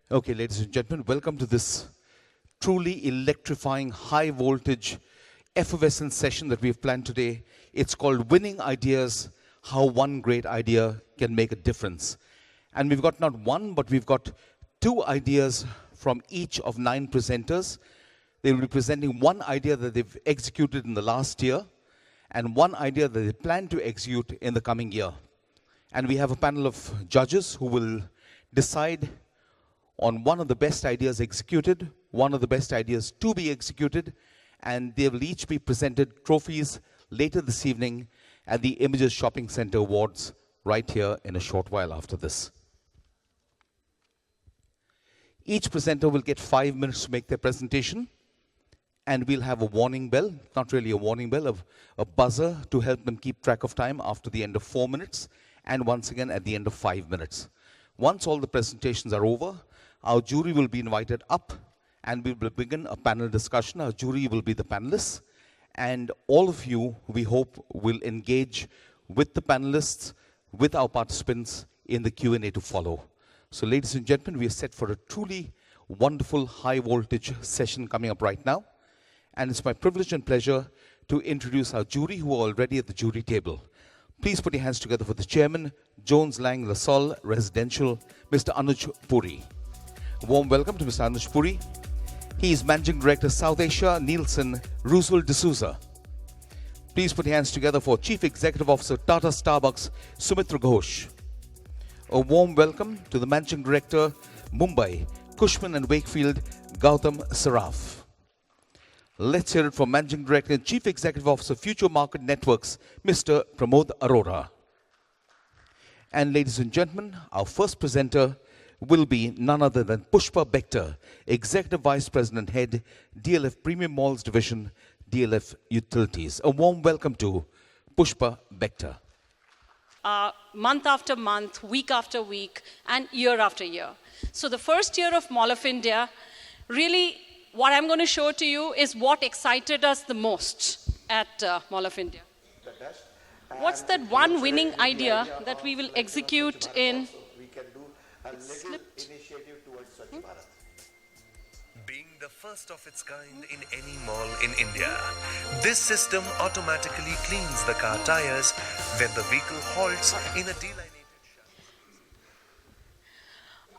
Okay, ladies and gentlemen, welcome to this truly electrifying, high voltage, effervescent session that we've planned today. It's called Winning Ideas, How One Great Idea Can Make a Difference. And we've got not one, but we've got two ideas from each of 9 presenters. They will be presenting one idea that they've executed in the last year and one idea that they plan to execute in the coming year. And we have a panel of judges who will decide on one of the best ideas executed, one of the best ideas to be executed, and they will each be presented trophies later this evening at the Images Shopping Center Awards right here in a short while after this. Each presenter will get 5 minutes to make their presentation, and we'll have a warning bell, not really a warning bell, a buzzer to help them keep track of time after the end of 4 minutes, and once again at the end of 5 minutes. Once all the presentations are over, our jury will be invited up and we will begin a panel discussion. Our jury will be the panelists, and all of you, we hope, will engage with the panelists, with our participants in the Q&A to follow. So ladies and gentlemen, we are set for a truly wonderful high voltage session coming up right now. And it's my privilege and pleasure to introduce our jury who are already at the jury table. Please put your hands together for the chairman, Jones Lang LaSalle Residential, Mr. Anuj Puri. A warm welcome to Mr. Anuj Puri. He is Managing Director, South Asia, Nielsen, Roosevelt D'Souza. Please put your hands together for Chief Executive Officer, Tata Starbucks, Sumitra Ghosh. A warm welcome to the Managing Director, Mumbai, Cushman and Wakefield, Gautam Saraf. Let's hear it from Managing Director and Chief Executive Officer, Future Market Networks, Mr. Pramod Arora. And ladies and gentlemen, our first presenter will be none other than Pushpa Bector, Executive Vice President Head, DLF Premium Malls Division, DLF Utilities. A warm welcome to Pushpa Bector. Month after month, week after week, and year after year. So the first year of Mall of India, really what I'm going to show to you is what excited us the most at Mall of India. What's that one winning idea that we will execute in... Initiative towards Swachh Bharat. Being the first of its kind in any mall in India, this system automatically cleans the car tires when the vehicle halts in a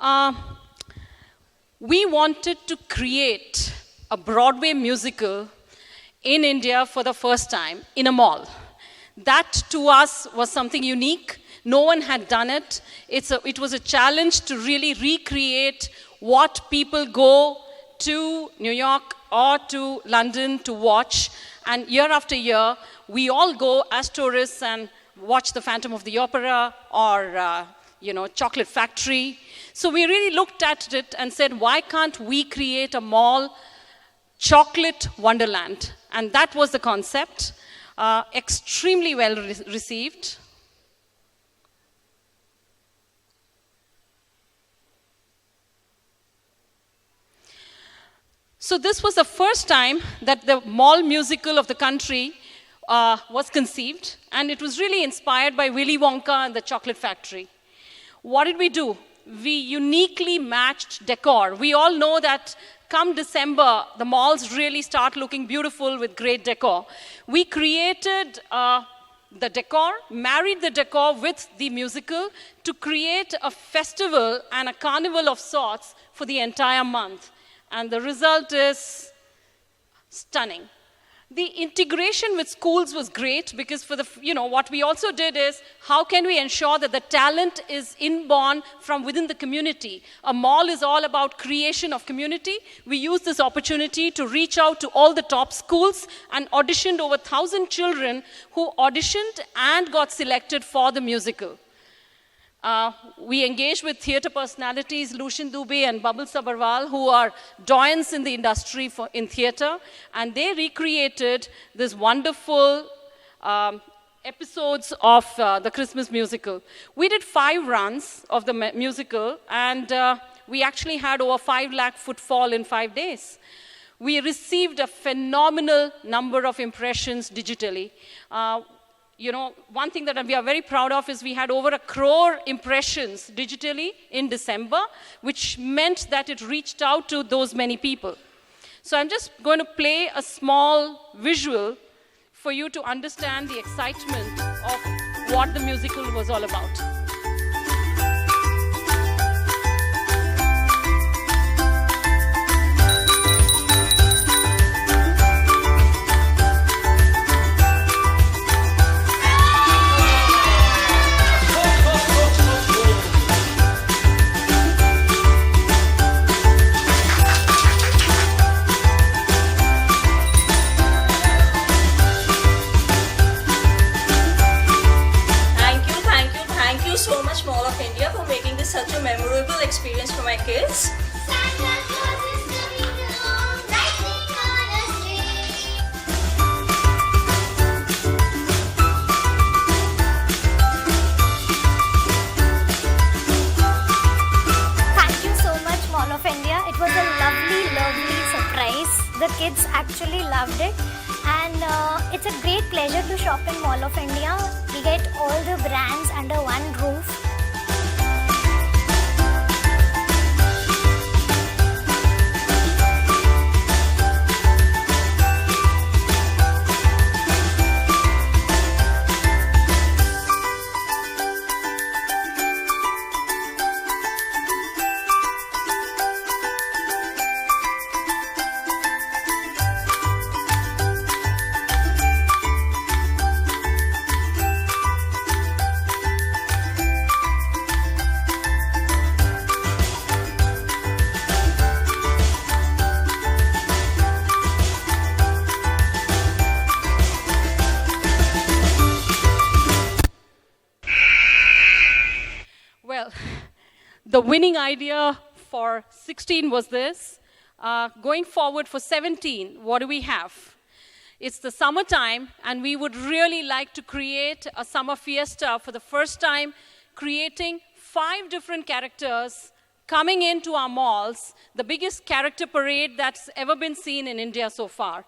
delineated We wanted to create a Broadway musical in India for the first time in a mall. That to us was something unique. No one had done it. It was a challenge to really recreate what people go to New York or to London to watch. And year after year, we all go as tourists and watch the Phantom of the Opera or, Chocolate Factory. So we really looked at it and said, why can't we create a mall chocolate wonderland? And that was the concept. Extremely well received. So this was the first time that the mall musical of the country was conceived, and it was really inspired by Willy Wonka and the Chocolate Factory. What did we do? We uniquely matched decor. We all know that come December, the malls really start looking beautiful with great decor. We created the decor, married the decor with the musical to create a festival and a carnival of sorts for the entire month. And the result is stunning. The integration with schools was great because what we also did is how can we ensure that the talent is inborn from within the community? A mall is all about creation of community. We used this opportunity to reach out to all the top schools and auditioned over 1,000 children who auditioned and got selected for the musical. We engaged with theatre personalities, Lucien Dubey and Bubbles Sabharwal, who are doyens in the industry in theatre, and they recreated this wonderful episodes of the Christmas musical. We did 5 runs of the musical, and we actually had over 5 lakh footfall in 5 days. We received a phenomenal number of impressions digitally. you know, one thing that we are very proud of is we had over 1 crore impressions digitally in December, which meant that it reached out to those many people. So I'm just going to play a small visual for you to understand the excitement of what the musical was all about. Thank you so much, Mall of India, for making this such a memorable experience for my kids. Santa Claus is coming along, riding on a sleigh. Thank you so much, Mall of India. It was a lovely, lovely surprise. The kids actually loved it. And it's a great pleasure to shop in Mall of India. We get all the brands under one roof. Well, the winning idea for 16 was this. Going forward for 17, what do we have? It's the summertime, and we would really like to create a summer fiesta for the first time, creating 5 different characters coming into our malls, the biggest character parade that's ever been seen in India so far.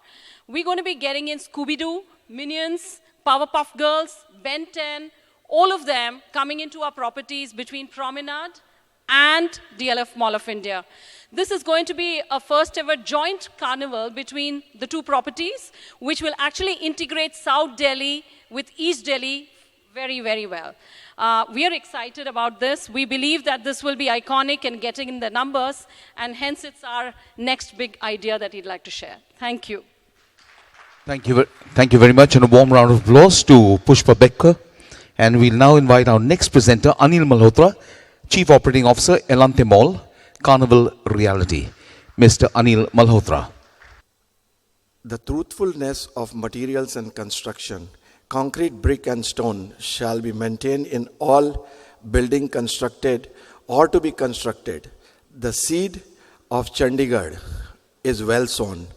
We're going to be getting in Scooby-Doo, Minions, Powerpuff Girls, Ben 10, all of them coming into our properties between Promenade and DLF Mall of India. This is going to be a first ever joint carnival between the 2 properties, which will actually integrate South Delhi with East Delhi very, very well. We are excited about this. We believe that this will be iconic and getting in the numbers, and hence it's our next big idea that we'd like to share. Thank you. Thank you very much, and a warm round of applause to Pushpa Becker. And we'll now invite our next presenter, Anil Malhotra, Chief Operating Officer, Elante Mall, Carnival Reality. Mr. Anil Malhotra. The truthfulness of materials and construction, concrete, brick and stone, shall be maintained in all building constructed or to be constructed. The seed of Chandigarh is well sown.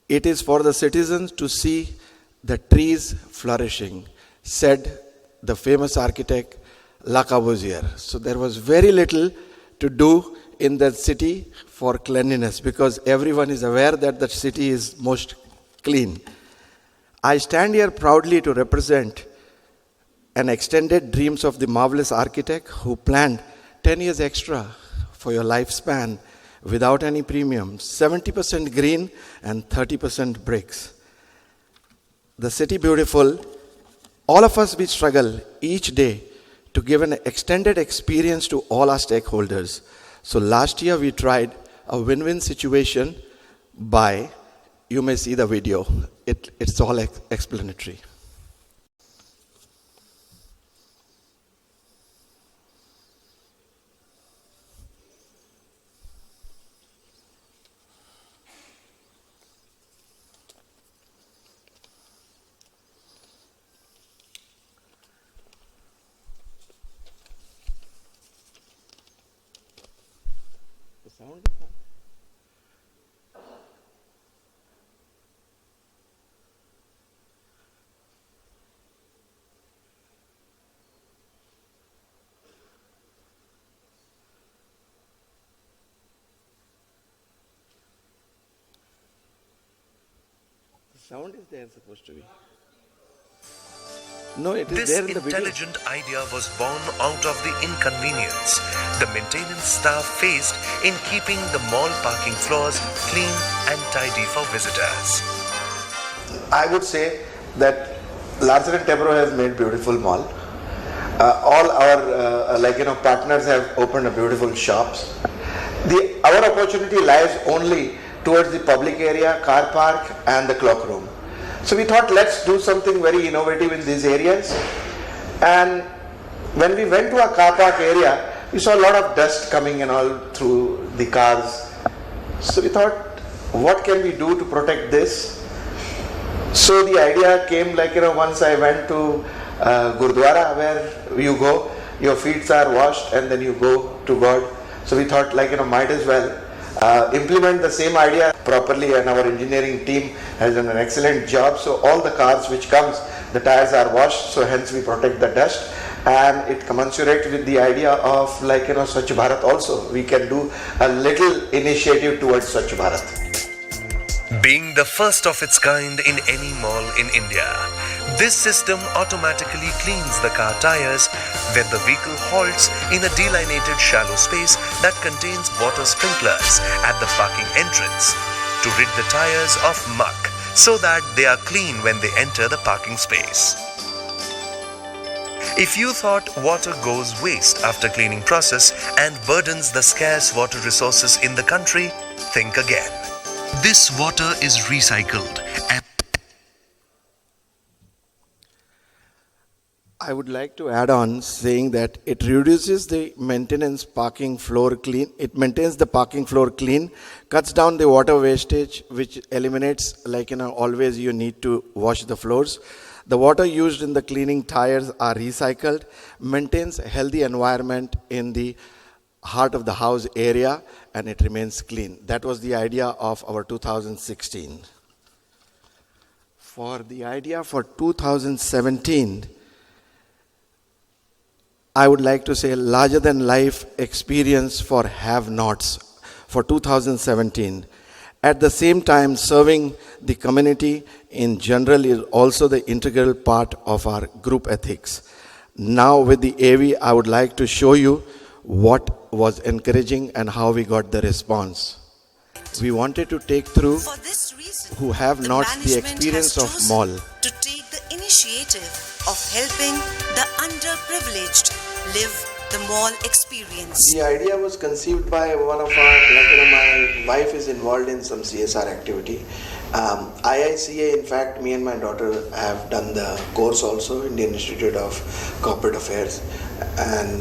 It is for the citizens to see the trees flourishing, said the famous architect Le Corbusier. So there was very little to do in that city for cleanliness, because everyone is aware that the city is most clean. I stand here proudly to represent an extended dreams of the marvelous architect who planned 10 years extra for your lifespan without any premium, 70% green and 30% bricks. The city beautiful. All of us, we struggle each day to give an extended experience to all our stakeholders. So last year we tried a win-win situation by, you may see the video, it's all explanatory. Sound? The sound is there supposed to be. No, it is This there in the video. intelligent idea was born out of the inconvenience the maintenance staff faced in keeping the mall parking floors clean and tidy for visitors. I would say that Larsen and Tebro has made beautiful mall. All our partners have opened a beautiful shops. Our opportunity lies only towards the public area, car park and the clock room. So we thought, let's do something very innovative in these areas. And when we went to our car park area, we saw a lot of dust coming and all through the cars. So we thought, what can we do to protect this? So the idea came once I went to Gurdwara, where you go, your feet are washed and then you go to God. So we thought might as well implement the same idea properly, and our engineering team has done an excellent job. So all the cars which comes, the tires are washed, so hence we protect the dust, and it commensurate with the idea of Swachh Bharat also. We can do a little initiative towards Swachh Bharat. Being the first of its kind in any mall in India, this system automatically cleans the car tires when the vehicle halts in a delineated shallow space that contains water sprinklers at the parking entrance to rid the tires of muck so that they are clean when they enter the parking space. If you thought water goes waste after cleaning process and burdens the scarce water resources in the country, think again. This water is recycled and I would like to add on saying that it reduces the maintenance parking floor clean. It maintains the parking floor clean, cuts down the water wastage, which eliminates always you need to wash the floors. The water used in the cleaning tires are recycled, maintains a healthy environment in the heart of the house area, and it remains clean. That was the idea of our 2016. For the idea for 2017, I would like to say larger than life experience for have-nots for 2017. At the same time, serving the community in general is also the integral part of our group ethics. Now with the AV, I would like to show you what was encouraging and how we got the response. We wanted to take through For this reason, who have not the management experience has of chosen mall. to take the initiative of helping the underprivileged live the mall experience. The idea was conceived by one of our, my wife is involved in some CSR activity. IICA, in fact, me and my daughter have done the course also, Indian Institute of Corporate Affairs. And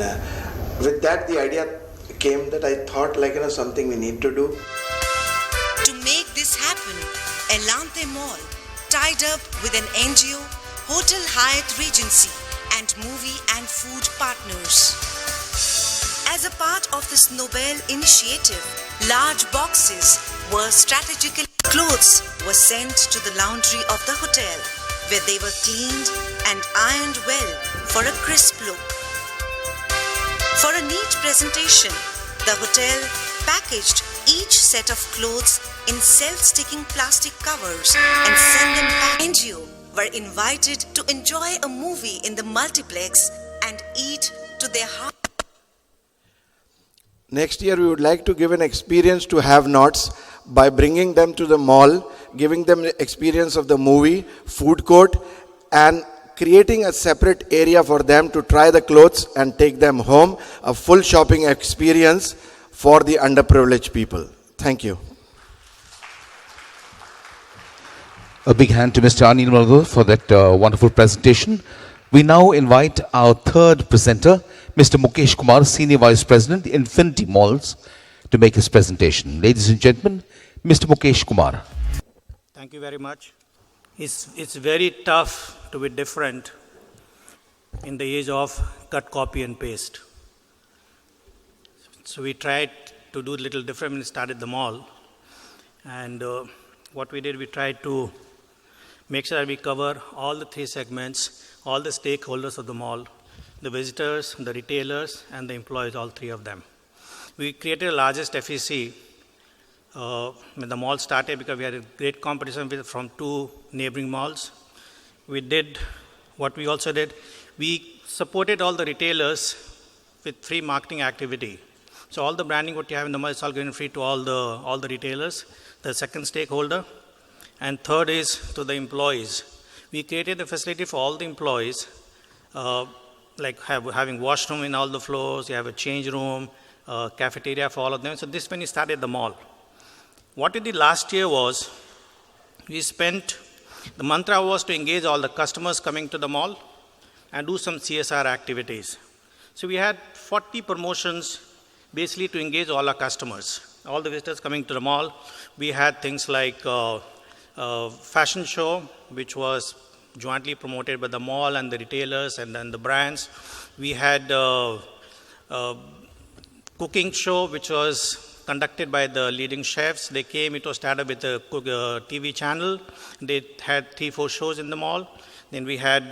with that, the idea came that I thought something we need to do. To make this happen, Elante Mall tied up with an NGO, Hotel Hyatt Regency, and movie and food partners. As a part of this Nobel initiative, large boxes were strategically clothes were sent to the laundry of the hotel, where they were cleaned and ironed well for a crisp look. For a neat presentation, the hotel packaged each set of clothes in self-sticking plastic covers and sent them back. NGO were invited to enjoy a movie in the multiplex and eat to their heart. Next year, we would like to give an experience to have-nots by bringing them to the mall, giving them the experience of the movie, food court, and creating a separate area for them to try the clothes and take them home, a full shopping experience for the underprivileged people. Thank you. A big hand to Mr. Anil Malgo for that wonderful presentation. We now invite our third presenter, Mr. Mukesh Kumar, Senior Vice President, Infinity Malls, to make his presentation. Ladies and gentlemen, Mr. Mukesh Kumar. Thank you very much. It's very tough to be different in the age of cut, copy and paste. So we tried to do a little different when we started the mall. And what we did, we tried to make sure that we cover all the three segments, all the stakeholders of the mall, the visitors, the retailers, and the employees, all three of them. We created the largest FEC when the mall started because we had a great competition from two neighboring malls. We did what we also did, we supported all the retailers with free marketing activity. So all the branding what you have in the mall is all given free to all the retailers, the second stakeholder. And third is to the employees. We created a facility for all the employees, like having washroom in all the floors, you have a change room, cafeteria for all of them. So this when we started the mall. What we did last year was, we spent, the mantra was to engage all the customers coming to the mall and do some CSR activities. So we had 40 promotions basically to engage all our customers, all the visitors coming to the mall. We had things like fashion show, which was jointly promoted by the mall and the retailers and then the brands. We had cooking show, which was conducted by the leading chefs. They came, it was started with a TV channel. They had 3-4 shows in the mall. Then we had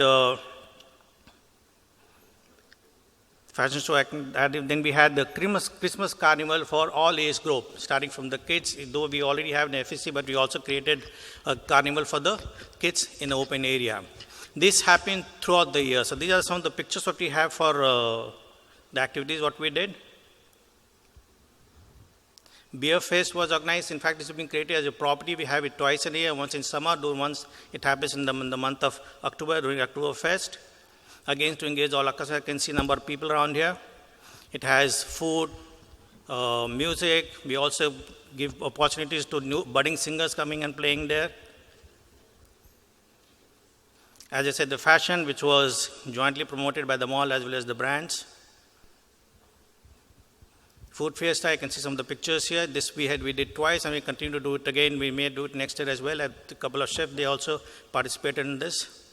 fashion show, then we had the Christmas carnival for all age group, starting from the kids, though we already have an FEC, but we also created a carnival for the kids in the open area. This happened throughout the year. So these are some of the pictures what we have for the activities what we did. Beer Fest was organized. In fact, this has been created as a property. We have it twice a year, once in summer, once it happens in the month of October during October Fest. Again, to engage all our customers, you can see a number of people around here. It has food, music. We also give opportunities to new budding singers coming and playing there. As I said, the fashion, which was jointly promoted by the mall as well as the brands. Food Fiesta, you can see some of the pictures here. This we did twice, and we continue to do it again. We may do it next year as well. A couple of chefs, they also participated in this.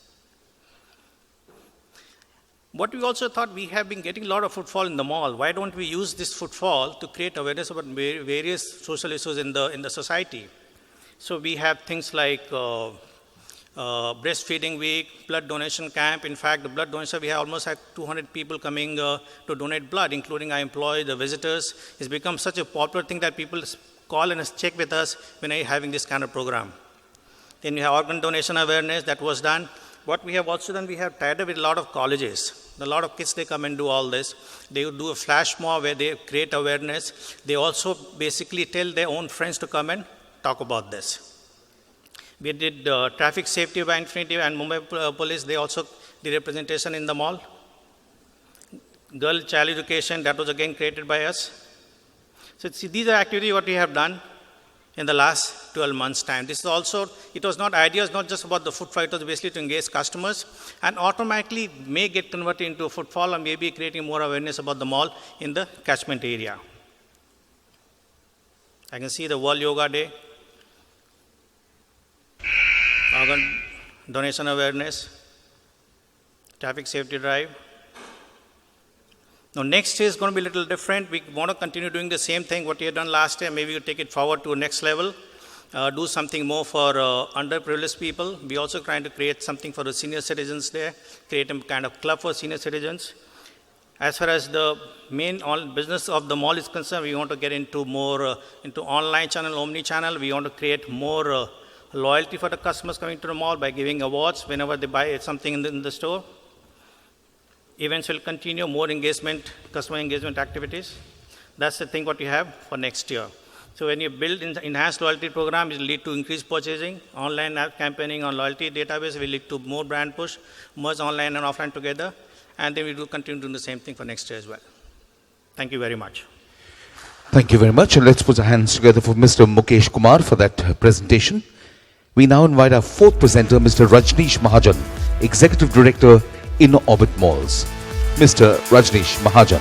What we also thought, we have been getting a lot of footfall in the mall. Why don't we use this footfall to create awareness about various social issues in the society? So we have things like breastfeeding week, blood donation camp. In fact, the blood donation, we have almost had 200 people coming to donate blood, including our employees, the visitors. It's become such a popular thing that people call and check with us when they're having this kind of program. Then we have organ donation awareness that was done. What we have also done, we have tied up with a lot of colleges. A lot of kids, they come and do all this. They would do a flash mob where they create awareness. They also basically tell their own friends to come and talk about this. We did traffic safety by Infinity and Mumbai Police. They also did a presentation in the mall. Girl child education, that was again created by us. So see, these are activities what we have done in the last 12 months' time. This is also, it was not ideas, not just about the footfall, it was basically to engage customers and automatically may get converted into a footfall and maybe creating more awareness about the mall in the catchment area. I can see the World Yoga Day. Organ donation awareness, traffic safety drive. Now next is going to be a little different. We want to continue doing the same thing what we had done last year. Maybe we'll take it forward to the next level. Do something more for underprivileged people. We also trying to create something for the senior citizens there, create a kind of club for senior citizens. As far as the main business of the mall is concerned, we want to get into more into online channel, omni-channel. We want to create more loyalty for the customers coming to the mall by giving awards whenever they buy something in the store. Events will continue, more engagement, customer engagement activities. That's the thing what we have for next year. So when you build enhanced loyalty program, it will lead to increased purchasing. Online app campaigning on loyalty database will lead to more brand push, merge online and offline together. And then we will continue doing the same thing for next year as well. Thank you very much. Thank you very much. And let's put our hands together for Mr. Mukesh Kumar for that presentation. We now invite our fourth presenter, Mr. Rajneesh Mahajan, Executive Director, In Orbit Malls. Mr. Rajneesh Mahajan.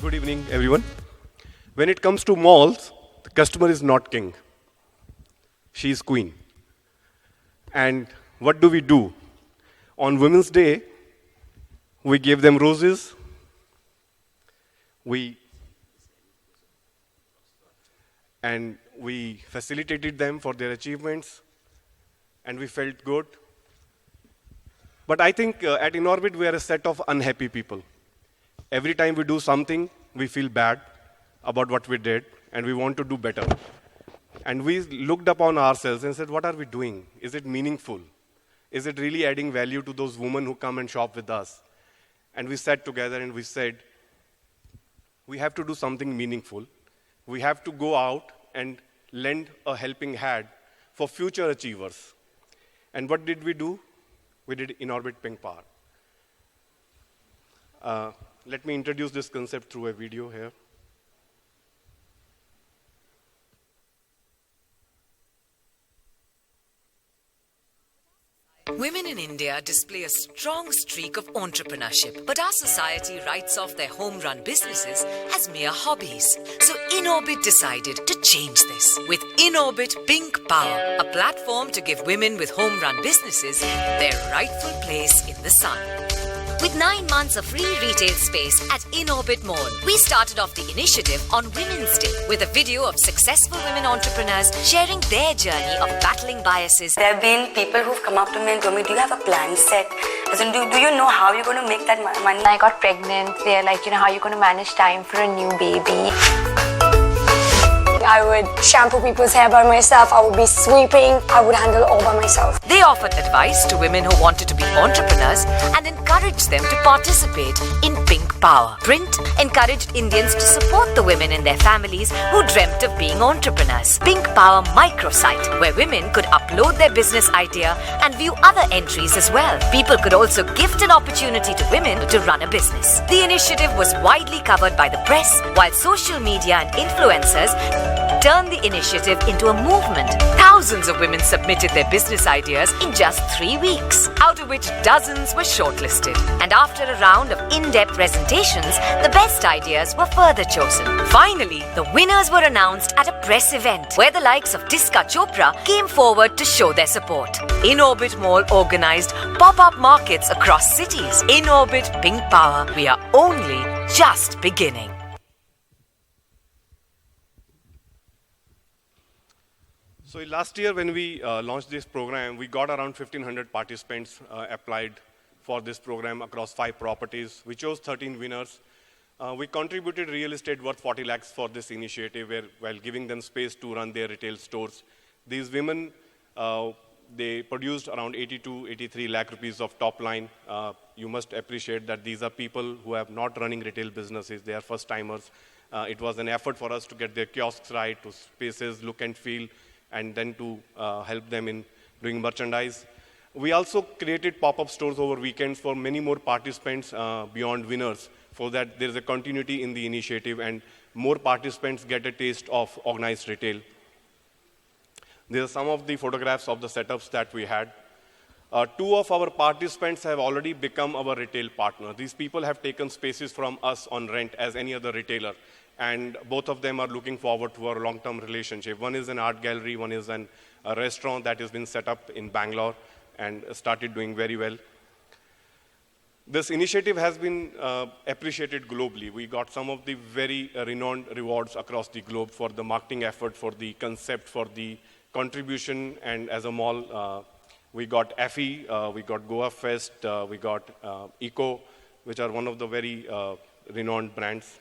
Good evening, everyone. When it comes to malls, the customer is not king. She is queen. And what do? On Women's Day, we gave them roses. We facilitated them for their achievements. And we felt good. But I think at InOrbit, we are a set of unhappy people. Every time we do something, we feel bad about what we did, and we want to do better. And we looked upon ourselves and said, what are we doing? Is it meaningful? Is it really adding value to those women who come and shop with us? And we sat together and we said, we have to do something meaningful. We have to go out and lend a helping hand for future achievers. And what did we do? We did In-Orbit Pink Power. Let me introduce this concept through a video here. Women in India display a strong streak of entrepreneurship, but our society writes off their home-run businesses as mere hobbies. So In-Orbit decided to change this with In-Orbit Pink Power, a platform to give women with home-run businesses their rightful place in the sun. With 9 months of free retail space at In-Orbit Mall, we started off the initiative on Women's Day with a video of successful women entrepreneurs sharing their journey of battling biases. There have been people who've come up to me and told me, do you have a plan set? As in, do you know how you're going to make that money? I got pregnant. They're like, how are you going to manage time for a new baby? I would shampoo people's hair by myself. I would be sweeping. I would handle all by myself. They offered advice to women who wanted to be entrepreneurs and encouraged them to participate in Pink Power. Print encouraged Indians to support the women in their families who dreamt of being entrepreneurs. Pink Power microsite, where women could upload their business idea and view other entries as well. People could also gift an opportunity to women to run a business. The initiative was widely covered by the press, while social media and influencers turned the initiative into a movement. Thousands of women submitted their business ideas in just 3 weeks, out of which dozens were shortlisted. And after a round of in-depth presentations, the best ideas were further chosen. Finally, the winners were announced at a press event, where the likes of Tiska Chopra came forward to show their support. In-Orbit Mall organized pop-up markets across cities. In-Orbit Pink Power, we are only just beginning. So last year when we launched this program, we got around 1,500 participants applied for this program across 5 properties. We chose 13 winners. We contributed real estate worth 40 lakhs for this initiative while giving them space to run their retail stores. These women, they produced around 82, 83 lakh rupees of top line. You must appreciate that these are people who have not running retail businesses. They are first timers. It was an effort for us to get their kiosks right, to spaces, look and feel, and then to help them in doing merchandise. We also created pop-up stores over weekends for many more participants beyond winners, so that there is a continuity in the initiative and more participants get a taste of organized retail. These are some of the photographs of the setups that we had. 2 of our participants have already become our retail partner. These people have taken spaces from us on rent as any other retailer. And both of them are looking forward to our long-term relationship. One is an art gallery, one is a restaurant that has been set up in Bangalore and started doing very well. This initiative has been appreciated globally. We got some of the very renowned rewards across the globe for the marketing effort, for the concept, for the contribution, and as a mall, we got Effie, we got Goa Fest, we got Eco, which are one of the very renowned brands.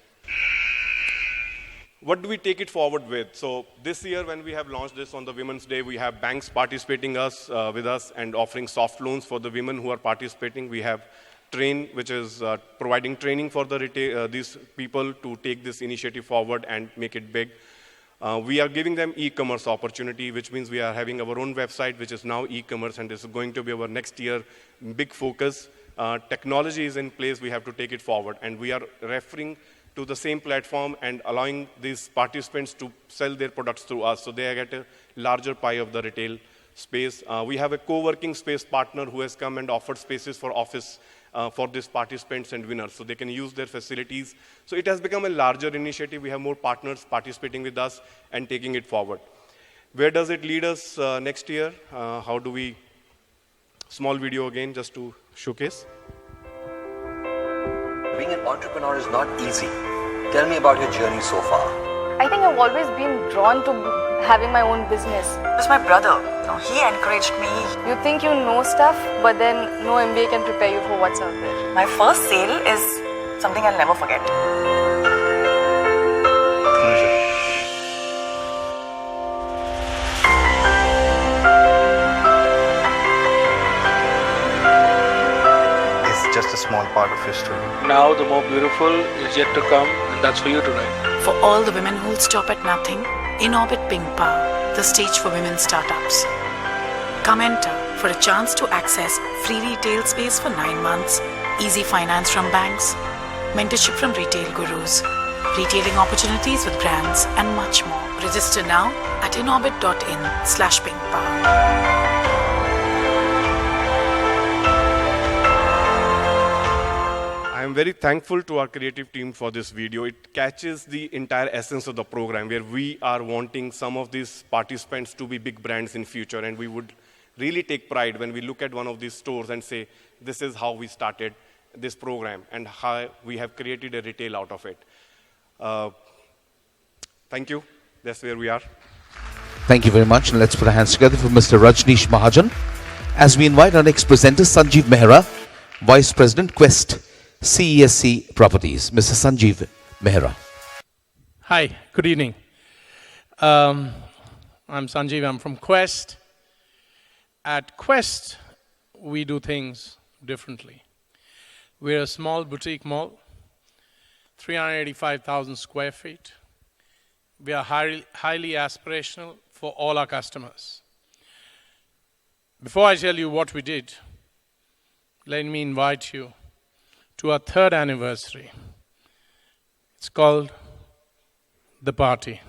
What do we take it forward with? So this year when we have launched this on the Women's Day, we have banks participating with us and offering soft loans for the women who are participating. We have Train, which is providing training for these people to take this initiative forward and make it big. We are giving them e-commerce opportunity, which means we are having our own website, which is now e-commerce, and this is going to be our next year big focus. Technology is in place, we have to take it forward, and we are referring to the same platform and allowing these participants to sell their products through us, so they get a larger pie of the retail space. We have a co-working space partner who has come and offered spaces for office for these participants and winners, so they can use their facilities. So it has become a larger initiative. We have more partners participating with us and taking it forward. Where does it lead us next year? How do we... Small video again, just to showcase. Being an entrepreneur is not easy. Tell me about your journey so far. I think I've always been drawn to having my own business. It was my brother. He encouraged me. You think you know stuff, but then no MBA can prepare you for what's out there. My first sale is something I'll never forget. small part of history. Now the more beautiful is yet to come, and that's for you tonight. For all the women who'll stop at nothing, in Orbit Pink Power, the stage for women startups. Come enter for a chance to access free retail space for 9 months, easy finance from banks, mentorship from retail gurus, retailing opportunities with brands, and much more. Register now at inorbit.in/pinkpower. I am very thankful to our creative team for this video. It catches the entire essence of the program, where we are wanting some of these participants to be big brands in future, and we would really take pride when we look at one of these stores and say, this is how we started this program and how we have created a retail out of it. Thank you. That's where we are. Thank you very much. And let's put our hands together for Mr. Rajneesh Mahajan as we invite our next presenter, Sanjeev Mehra, Vice President, Quest CESC Properties. Mr. Sanjeev Mehra. Hi, good evening. I'm Sanjeev, I'm from Quest. At Quest, we do things differently. We're a small boutique mall, 385,000 square feet. We are highly aspirational for all our customers. Before I tell you what we did, let me invite you to our 3rd anniversary. It's called The Party.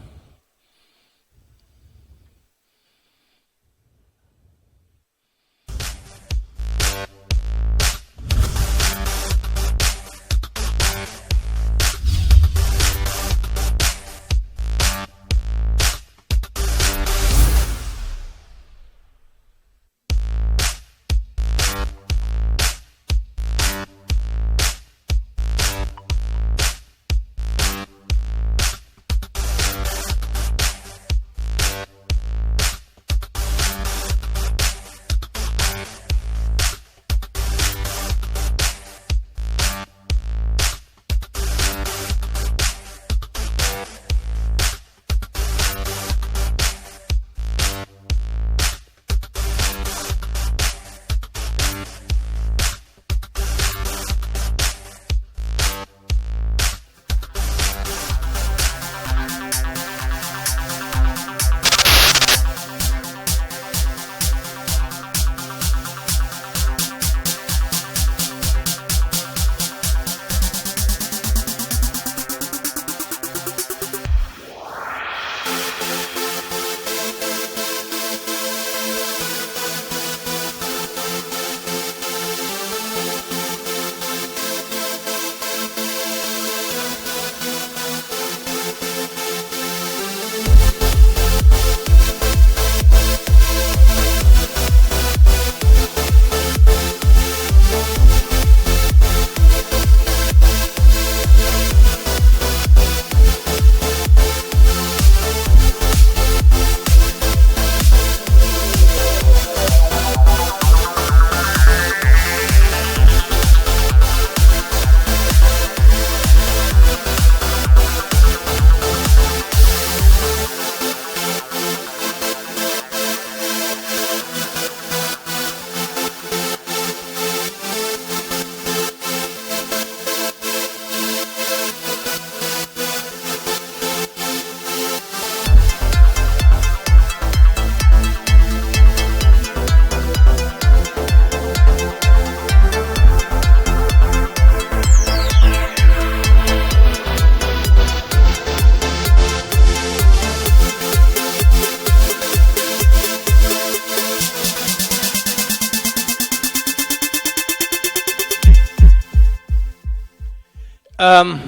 Um,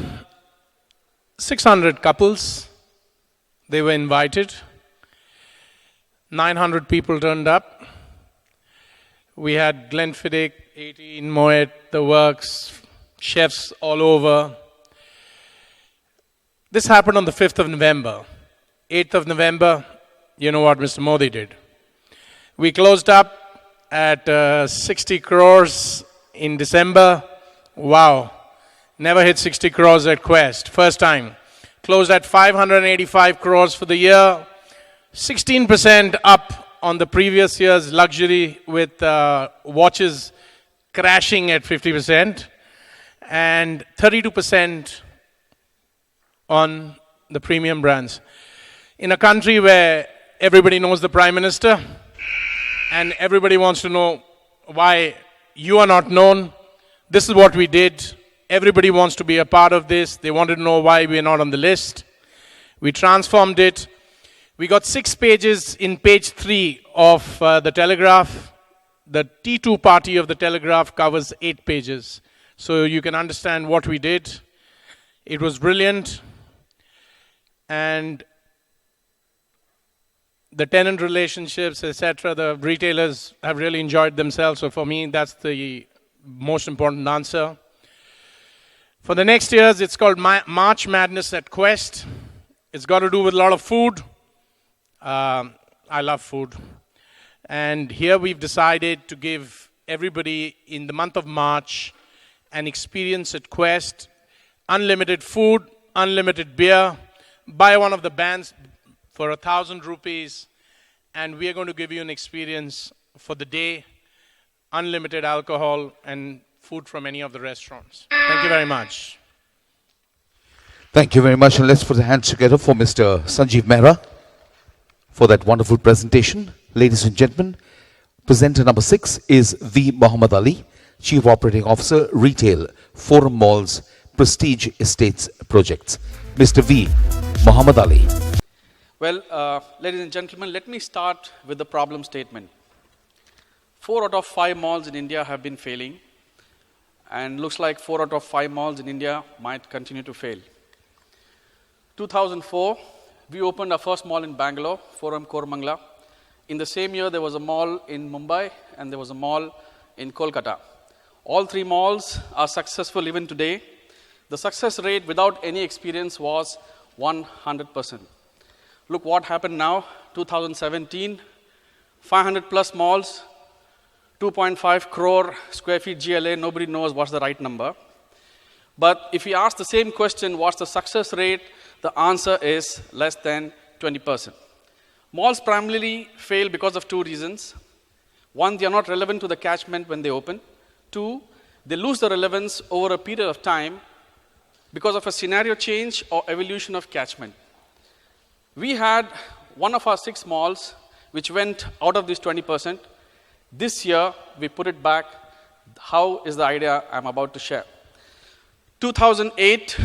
600 couples, they were invited. 900 people turned up. We had Glenfiddich, 18, Moet, The Works, chefs all over. This happened on the 5th of November. 8th of November, you know what Mr. Modi did. We closed up at 60 crores in December. Wow. Never hit 60 crores at Quest. First time. Closed at 585 crores for the year. 16% up on the previous year's luxury with watches crashing at 50%. and 32% on the premium brands. In a country where everybody knows the Prime Minister and everybody wants to know why you are not known, this is what we did. Everybody wants to be a part of this. They wanted to know why we are not on the list. We transformed it. We got 6 pages in page 3 of the Telegraph. The T2 party of the Telegraph covers 8 pages. So you can understand what we did. It was brilliant. And the tenant relationships, etc., the retailers have really enjoyed themselves. So for me, that's the most important answer. For the next years, it's called March Madness at Quest. It's got to do with a lot of food. I love food. And here we've decided to give everybody in the month of March an experience at Quest. Unlimited food, unlimited beer. Buy one of the bands for 1,000 rupees. And we are going to give you an experience for the day. Unlimited alcohol and food from any of the restaurants. Thank you very much. Thank you very much. And let's put the hands together for Mr. Sanjeev Mehra for that wonderful presentation. Ladies and gentlemen, presenter number 6 is V. Muhammad Ali, Chief Operating Officer, Retail, Forum Malls, Prestige Estates Projects. Mr. V. Muhammad Ali. Well, ladies and gentlemen, let me start with the problem statement. 4 out of 5 malls in India have been failing, and looks like 4 out of 5 malls in India might continue to fail. 2004, we opened our first mall in Bangalore, Forum Koramangala. In the same year, there was a mall in Mumbai and there was a mall in Kolkata. All 3 malls are successful even today. The success rate without any experience was 100%. Look what happened now, 2017, 500 plus malls, 2.5 crore square feet GLA, nobody knows what's the right number. But if we ask the same question, what's the success rate? The answer is less than 20%. Malls primarily fail because of 2 reasons. 1, they are not relevant to the catchment when they open. 2, they lose the relevance over a period of time because of a scenario change or evolution of catchment. We had one of our 6 malls which went out of this 20%. This year, we put it back. How is the idea I'm about to share? 2008,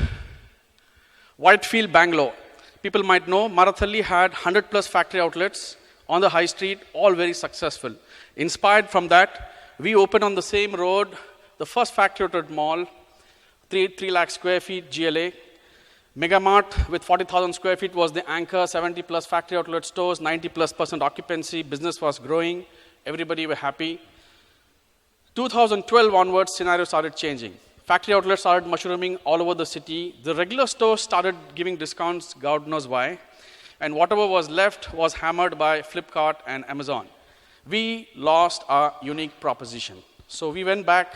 Whitefield, Bangalore. People might know Marathalli had 100 plus factory outlets on the high street, all very successful. Inspired from that, we opened on the same road the first factory outlet mall, 3 lakh square feet GLA. Megamart with 40,000 square feet was the anchor, 70 plus factory outlet stores, 90+% occupancy, business was growing, everybody were happy. 2012 onwards, scenario started changing. Factory outlets started mushrooming all over the city. The regular stores started giving discounts, God knows why. And whatever was left was hammered by Flipkart and Amazon. We lost our unique proposition. So we went back,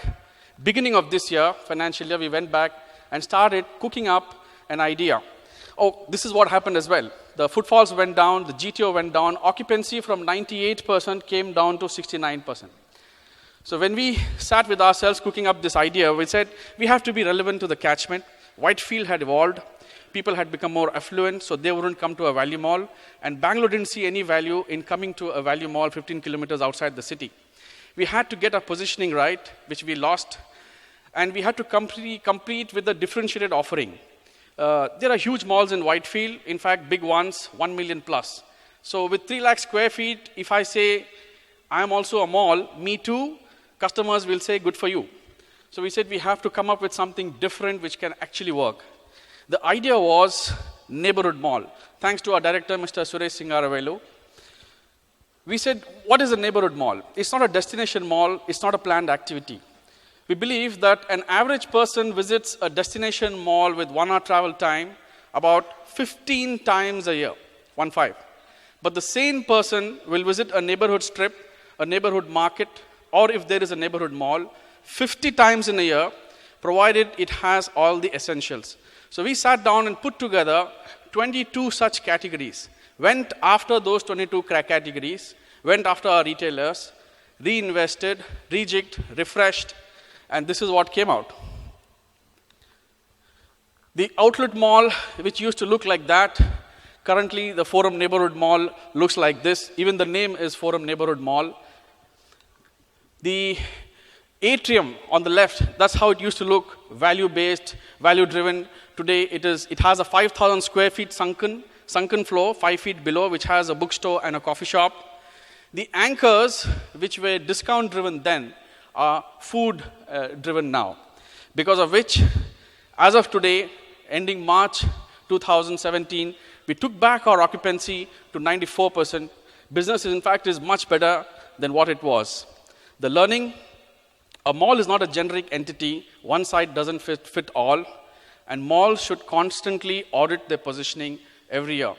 beginning of this year, financial year, we went back and started cooking up an idea. Oh, this is what happened as well. The footfalls went down, the GTO went down, occupancy from 98% came down to 69%. So when we sat with ourselves cooking up this idea, we said, we have to be relevant to the catchment. Whitefield had evolved. People had become more affluent, so they wouldn't come to a value mall. And Bangalore didn't see any value in coming to a value mall 15 kilometers outside the city. We had to get our positioning right, which we lost. And we had to compete with a differentiated offering. There are huge malls in Whitefield, in fact, big ones, 1 million plus. So with 3 lakh square feet, if I say, I am also a mall, me too, customers will say, good for you. So we said we have to come up with something different which can actually work. The idea was neighborhood mall. Thanks to our director, Mr. Suresh Singaravelu. We said, what is a neighborhood mall? It's not a destination mall. It's not a planned activity. We believe that an average person visits a destination mall with 1 hour travel time about 15 times a year, 15. But the same person will visit a neighborhood strip, a neighborhood market, or if there is a neighborhood mall, 50 times in a year, provided it has all the essentials. So we sat down and put together 22 such categories, went after those 22 categories, went after our retailers, reinvested, rejigged, refreshed, and this is what came out. The outlet mall, which used to look like that, currently the Forum Neighborhood Mall looks like this. Even the name is Forum Neighborhood Mall. The atrium on the left, that's how it used to look, value-based, value-driven. Today it has a 5,000 square feet sunken floor, 5 feet below, which has a bookstore and a coffee shop. The anchors, which were discount-driven then, are food-driven now. Because of which, as of today, ending March 2017, we took back our occupancy to 94%. Business, in fact, is much better than what it was. The learning, a mall is not a generic entity. One site doesn't fit all. And malls should constantly audit their positioning every year.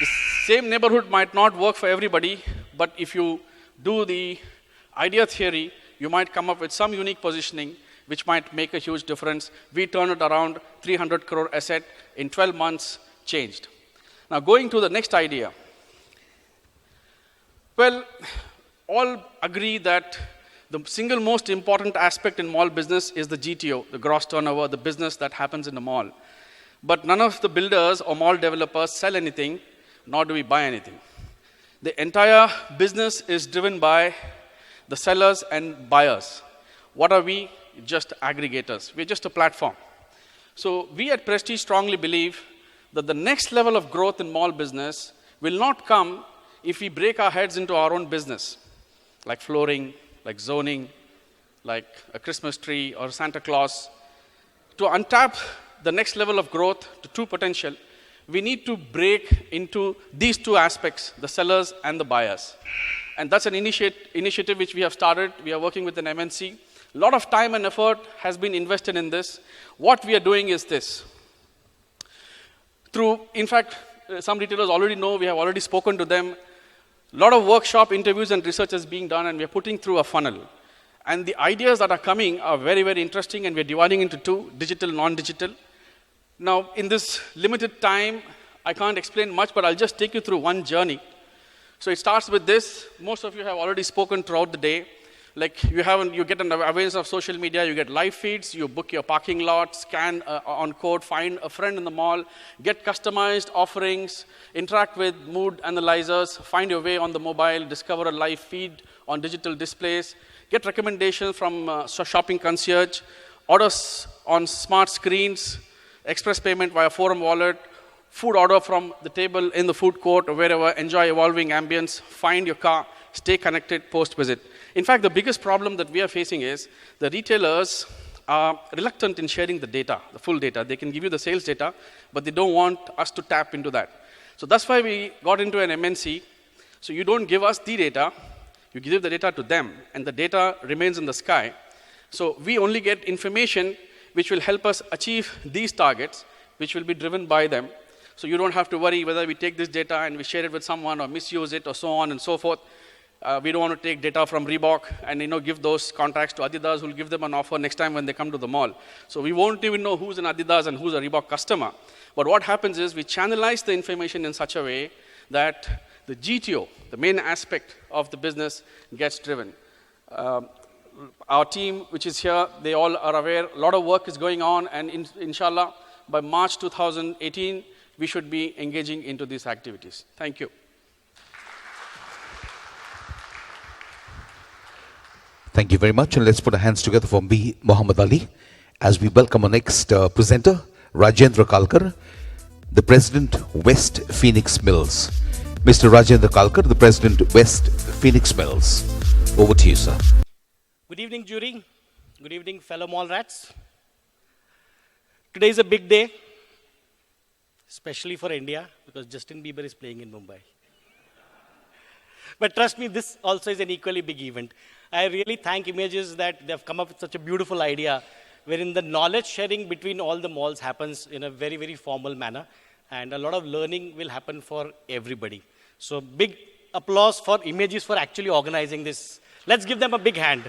The same neighborhood might not work for everybody, but if you do the idea theory, you might come up with some unique positioning which might make a huge difference. We turned it around, 300 crore asset in 12 months, changed. Now going to the next idea. Well, all agree that the single most important aspect in mall business is the GTO, the gross turnover, the business that happens in the mall. But none of the builders or mall developers sell anything, nor do we buy anything. The entire business is driven by the sellers and buyers. What are we? Just aggregators. We're just a platform. So we at Prestige strongly believe that the next level of growth in mall business will not come if we break our heads into our own business, like flooring, like zoning, like a Christmas tree or Santa Claus. To untap the next level of growth to true potential, we need to break into these two aspects, the sellers and the buyers. And that's an initiative which we have started. We are working with an MNC. A lot of time and effort has been invested in this. What we are doing is this. In fact, some retailers already know, we have already spoken to them. A lot of workshop interviews and research is being done, and we are putting through a funnel. And the ideas that are coming are very, very interesting, and we're dividing into two, digital, non-digital. Now, in this limited time, I can't explain much, but I'll just take you through one journey. So it starts with this. Most of you have already spoken throughout the day. Like you get an awareness of social media, you get live feeds, you book your parking lot, scan on code, find a friend in the mall, get customized offerings, interact with mood analyzers, find your way on the mobile, discover a live feed on digital displays, get recommendations from shopping concierge, orders on smart screens, express payment via Forum wallet, food order from the table in the food court or wherever, enjoy evolving ambience, find your car, stay connected post-visit. In fact, the biggest problem that we are facing is the retailers are reluctant in sharing the data, the full data. They can give you the sales data, but they don't want us to tap into that. So that's why we got into an MNC. So you don't give us the data, you give the data to them, and the data remains in the sky. So we only get information which will help us achieve these targets, which will be driven by them. So you don't have to worry whether we take this data and we share it with someone or misuse it or so on and so forth. We don't want to take data from Reebok and give those contracts to Adidas, who will give them an offer next time when they come to the mall. So we won't even know who's an Adidas and who's a Reebok customer. But what happens is we channelize the information in such a way that the GTO, the main aspect of the business, gets driven. Our team, which is here, they all are aware. A lot of work is going on, and inshallah, by March 2018, we should be engaging into these activities. Thank you. Thank you very much, and let's put our hands together for B. Muhammad Ali as we welcome our next presenter, Rajendra Kalkar, the President, West Phoenix Mills. Mr. Rajendra Kalkar, the President, West Phoenix Mills. Over to you, sir. Good evening, jury. Good evening, fellow mall rats. Today is a big day, especially for India, because Justin Bieber is playing in Mumbai. But trust me, this also is an equally big event. I really thank Images that they've come up with such a beautiful idea, wherein the knowledge sharing between all the malls happens in a very, very formal manner, and a lot of learning will happen for everybody. So big applause for Images for actually organizing this. Let's give them a big hand.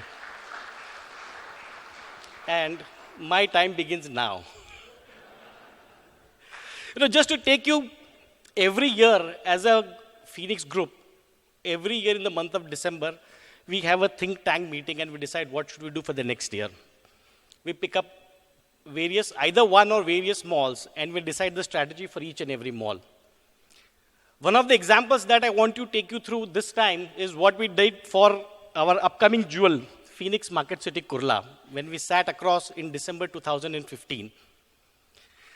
And my time begins now. Just to take you, every year as a Phoenix group, every year in the month of December, we have a think tank meeting and we decide what should we do for the next year. We pick up either one or various malls, and we'll decide the strategy for each and every mall. One of the examples that I want to take you through this time is what we did for our upcoming jewel, Phoenix Market City Kurla, when we sat across in December 2015.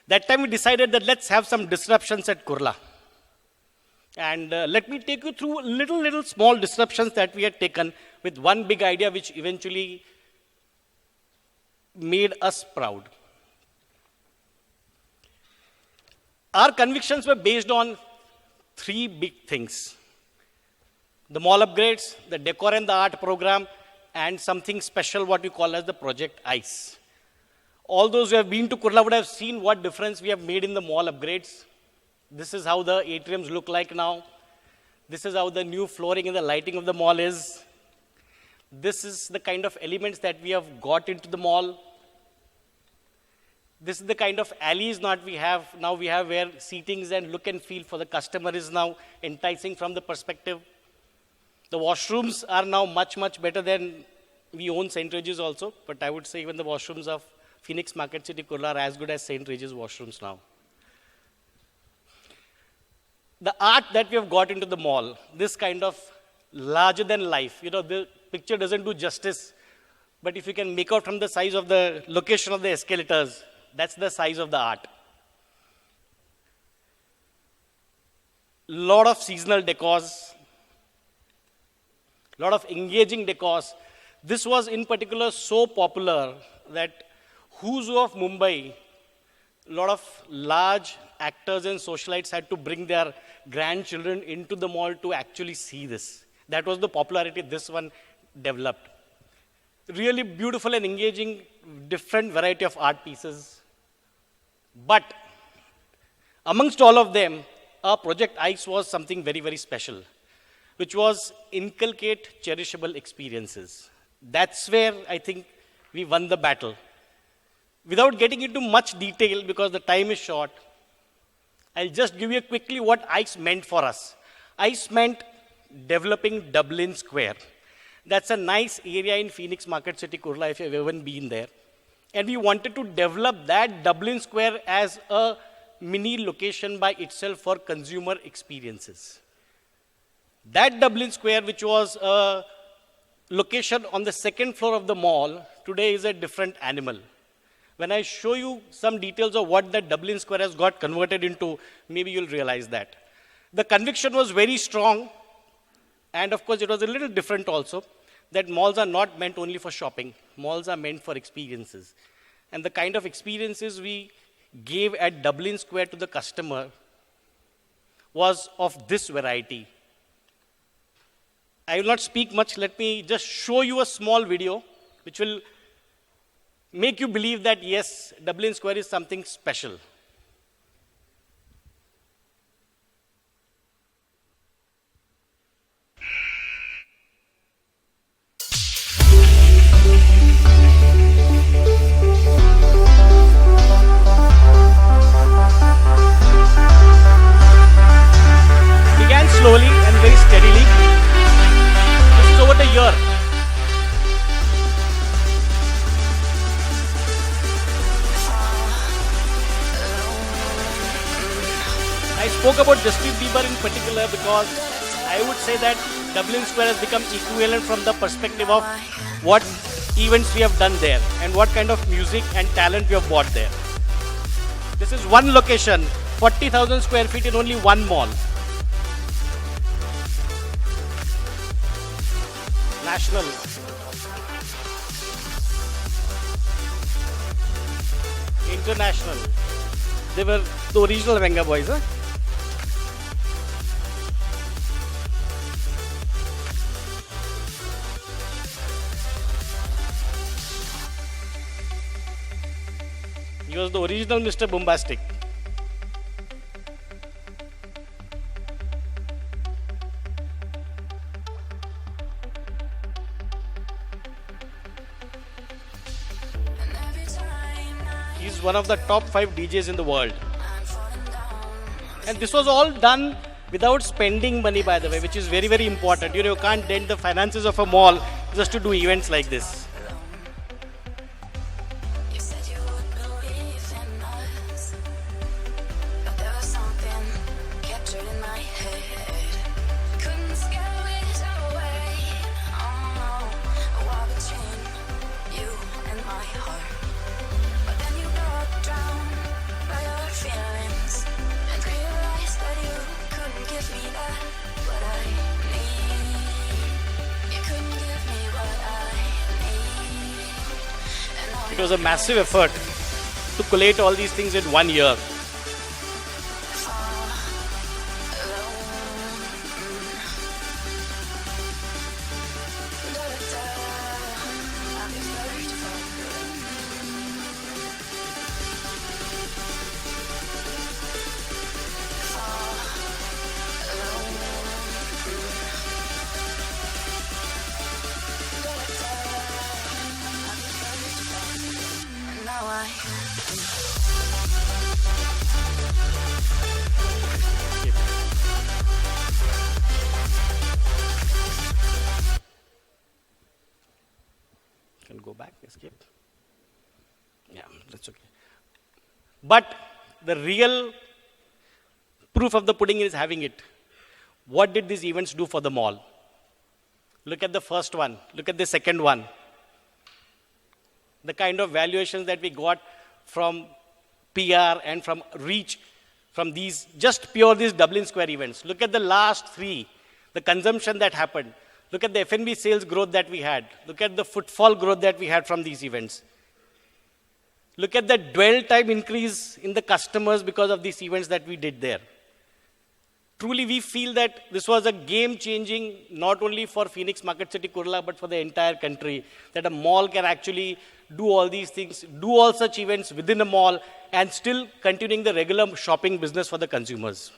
That time we decided that let's have some disruptions at Kurla. And let me take you through little small disruptions that we had taken with one big idea which eventually made us proud. Our convictions were based on three big things: the mall upgrades, the decor and the art program, and something special what we call as the Project ICE. All those who have been to Kurla would have seen what difference we have made in the mall upgrades. This is how the atriums look like now. This is how the new flooring and the lighting of the mall is. This is the kind of elements that we have got into the mall. This is the kind of alleys now we have where seatings and look and feel for the customer is now enticing from the perspective. The washrooms are now much better than we own St. Regis also, but I would say even the washrooms of Phoenix Market City Kurla are as good as St. Regis washrooms now. The art that we have got into the mall, this kind of larger than life, the picture doesn't do justice, but if you can make out from the size of the location of the escalators, that's the size of the art. Lot of seasonal decors, lot of engaging decors. This was in particular so popular that who's who of Mumbai, a lot of large actors and socialites had to bring their grandchildren into the mall to actually see this. That was the popularity this one developed. Really beautiful and engaging, different variety of art pieces. But amongst all of them, our Project ICE was something very special, which was inculcate cherishable experiences. That's where I think we won the battle. Without getting into much detail, because the time is short, I'll just give you quickly what ICE meant for us. ICE meant developing Dublin Square. That's a nice area in Phoenix Market City, Kurla, if you've ever been there. And we wanted to develop that Dublin Square as a mini location by itself for consumer experiences. That Dublin Square, which was a location on the second floor of the mall, today is a different animal. When I show you some details of what that Dublin Square has got converted into, maybe you'll realize that. The conviction was very strong, and of course it was a little different also, that malls are not meant only for shopping. Malls are meant for experiences. And the kind of experiences we gave at Dublin Square to the customer was of this variety. I will not speak much. Let me just show you a small video which will make you believe that yes, Dublin Square is something special. Began slowly and very steadily. This is over the year. I spoke about Justin Bieber in particular because I would say that Dublin Square has become equivalent from the perspective of what events we have done there and what kind of music and talent we have brought there. This is one location, 40,000 square feet in only one mall. National. International. They were the original Venga boys, huh? He was the original Mr. Bombastic. He's one of the top 5 DJs in the world. And this was all done without spending money, by the way, which is very important. You can't dent the finances of a mall just to do events like this. was a massive effort to collate all these things in 1 year. Can go back, escape. Yeah, that's okay. But the real proof of the pudding is having it. What did these events do for the mall? Look at the first one. Look at the second one. The kind of valuations that we got from PR and from reach from these, just pure these Dublin Square events. Look at the last three, the consumption that happened. Look at the F&B sales growth that we had. Look at the footfall growth that we had from these events. Look at the dwell time increase in the customers because of these events that we did there. Truly, we feel that this was a game-changing, not only for Phoenix Market City, Kurla, but for the entire country, that a mall can actually do all these things, do all such events within a mall, and still continuing the regular shopping business for the consumers.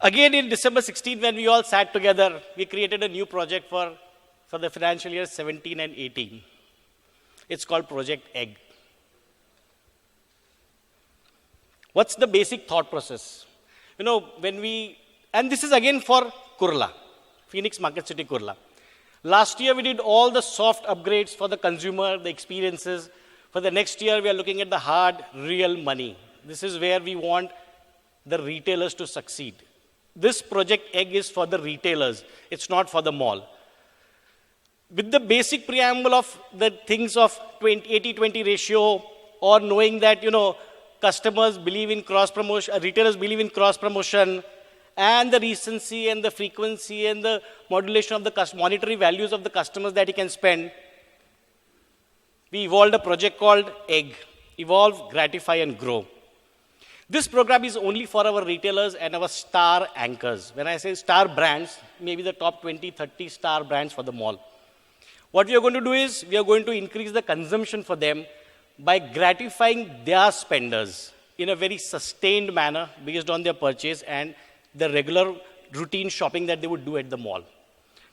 Again, in December 16, when we all sat together, we created a new project for the financial year 17 and 18. It's called Project Egg. What's the basic thought process? You know, when we, and this is again for Kurla, Phoenix Market City, Kurla. Last year, we did all the soft upgrades for the consumer, the experiences. For the next year, we are looking at the hard, real money. This is where we want the retailers to succeed. This Project Egg is for the retailers. It's not for the mall. With the basic preamble of the things of 80-20 ratio, or knowing that, you know, customers believe in cross-promotion, retailers believe in cross-promotion, and the recency and the frequency and the modulation of the monetary values of the customers that he can spend, we evolved a project called Egg, Evolve, Gratify, and Grow. This program is only for our retailers and our star anchors. When I say star brands, maybe the top 20, 30 star brands for the mall. What we are going to do is, we are going to increase the consumption for them by gratifying their spenders in a very sustained manner based on their purchase and the regular routine shopping that they would do at the mall.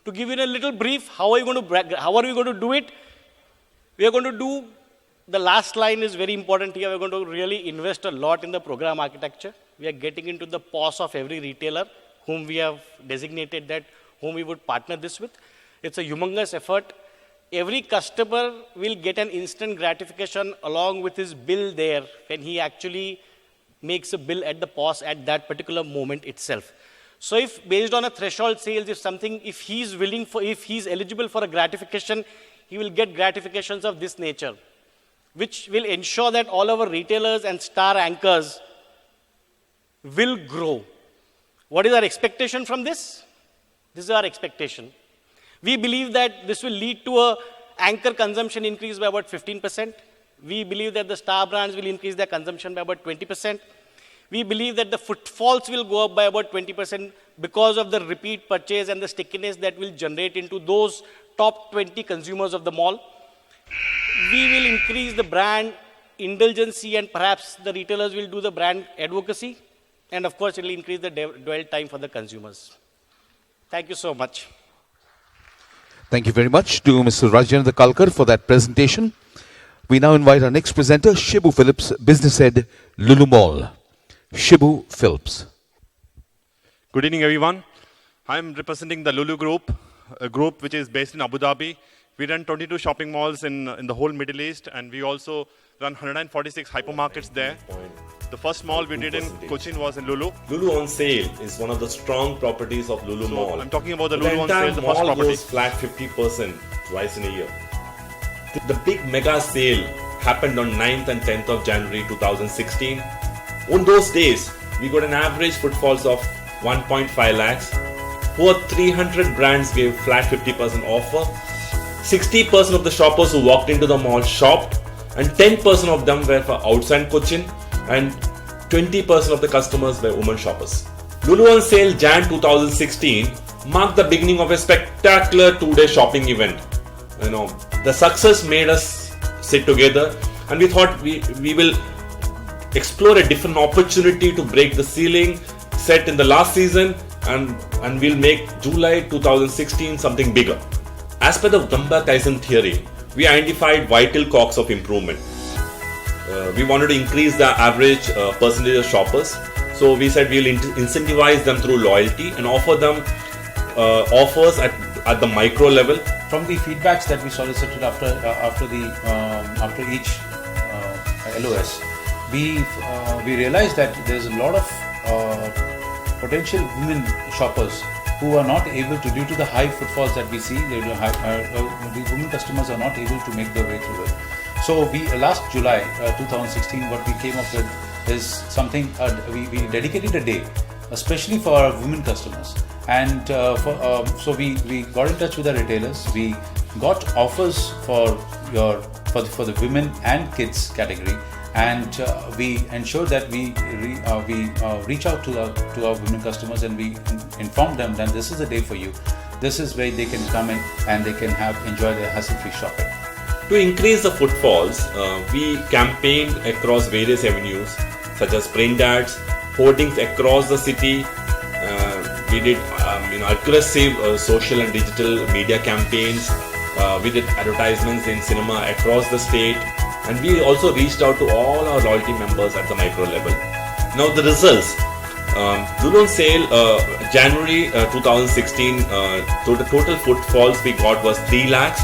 To give you a little brief, how are we going to do it? We are going to do, the last line is very important here. We're going to really invest a lot in the program architecture. We are getting into the POS of every retailer whom we have designated that, whom we would partner this with. It's a humongous effort. Every customer will get an instant gratification along with his bill there when he actually makes a bill at the POS at that particular moment itself. So if based on a threshold sales, if he's eligible for a gratification, he will get gratifications of this nature, which will ensure that all our retailers and star anchors will grow. What is our expectation from this? This is our expectation. We believe that this will lead to an anchor consumption increase by about 15%. We believe that the star brands will increase their consumption by about 20%. We believe that the footfalls will go up by about 20% because of the repeat purchase and the stickiness that will generate into those top 20 consumers of the mall. We will increase the brand indulgency, and perhaps the retailers will do the brand advocacy. And of course, it will increase the dwell time for the consumers. Thank you so much. Thank you very much to Mr. Rajendra Kalkar for that presentation. We now invite our next presenter, Shibu Phillips, Business Head, Lulu Mall. Shibu Phillips. Good evening, everyone. I'm representing the Lulu Group, a group which is based in Abu Dhabi. We run 22 shopping malls in the whole Middle East, and we also run 146 hypermarkets there. The first mall we did in Cochin was in Lulu. Lulu on sale is one of the strong properties of Lulu Mall. I'm talking about the Lulu on sale, the first mall property. goes flat 50% twice in a year. The big mega sale happened on 9th and 10th of January 2016. On those days, we got an average footfalls of 1.5 lakhs. over 300 brands gave flat 50% offer. 60% of the shoppers who walked into the mall shopped, and 10% of them were for outside Cochin, and 20% of the customers were women shoppers. Lulu on Sale Jan 2016 marked the beginning of a spectacular 2-day shopping event. The success made us sit together, and we thought we will explore a different opportunity to break the ceiling set in the last season, and we'll make July 2016 something bigger. As per the Gamba-Kaizen theory, we identified vital cogs of improvement. We wanted to increase the average percentage of shoppers. So we said we'll incentivize them through loyalty and offer them offers at the micro level. From the feedbacks that we solicited after each LOS, we realized that there's a lot of potential women shoppers who are not able to, due to the high footfalls that we see, the women customers are not able to make their way through it. So last July 2016, what we came up with is something, we dedicated a day especially for our women customers, and so we got in touch with the retailers. We got offers for the women and kids category, and we ensure that we reach out to our women customers, and we inform them that this is a day for you. This is where they can come in and they can enjoy their hassle-free shopping. To increase the footfalls, we campaigned across various avenues such as print ads, hoardings across the city. We did aggressive social and digital media campaigns. We did advertisements in cinema across the state, and we also reached out to all our loyalty members at the micro level. Now the results. Lulu on Sale January 2016, the total footfalls we got was 3 lakhs.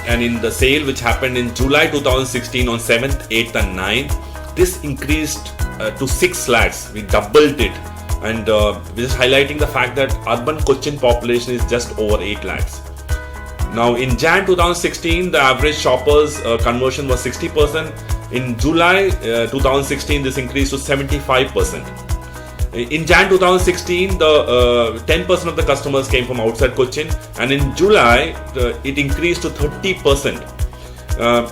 And in the sale which happened in July 2016 on 7th, 8th and 9th, this increased to 6 lakhs. We doubled it, and we're just highlighting the fact that urban Cochin population is just over 8 lakhs. Now in Jan 2016, the average shoppers conversion was 60%. In July 2016, this increased to 75%. In Jan 2016, the 10% of the customers came from outside Cochin, and in July it increased to 30%.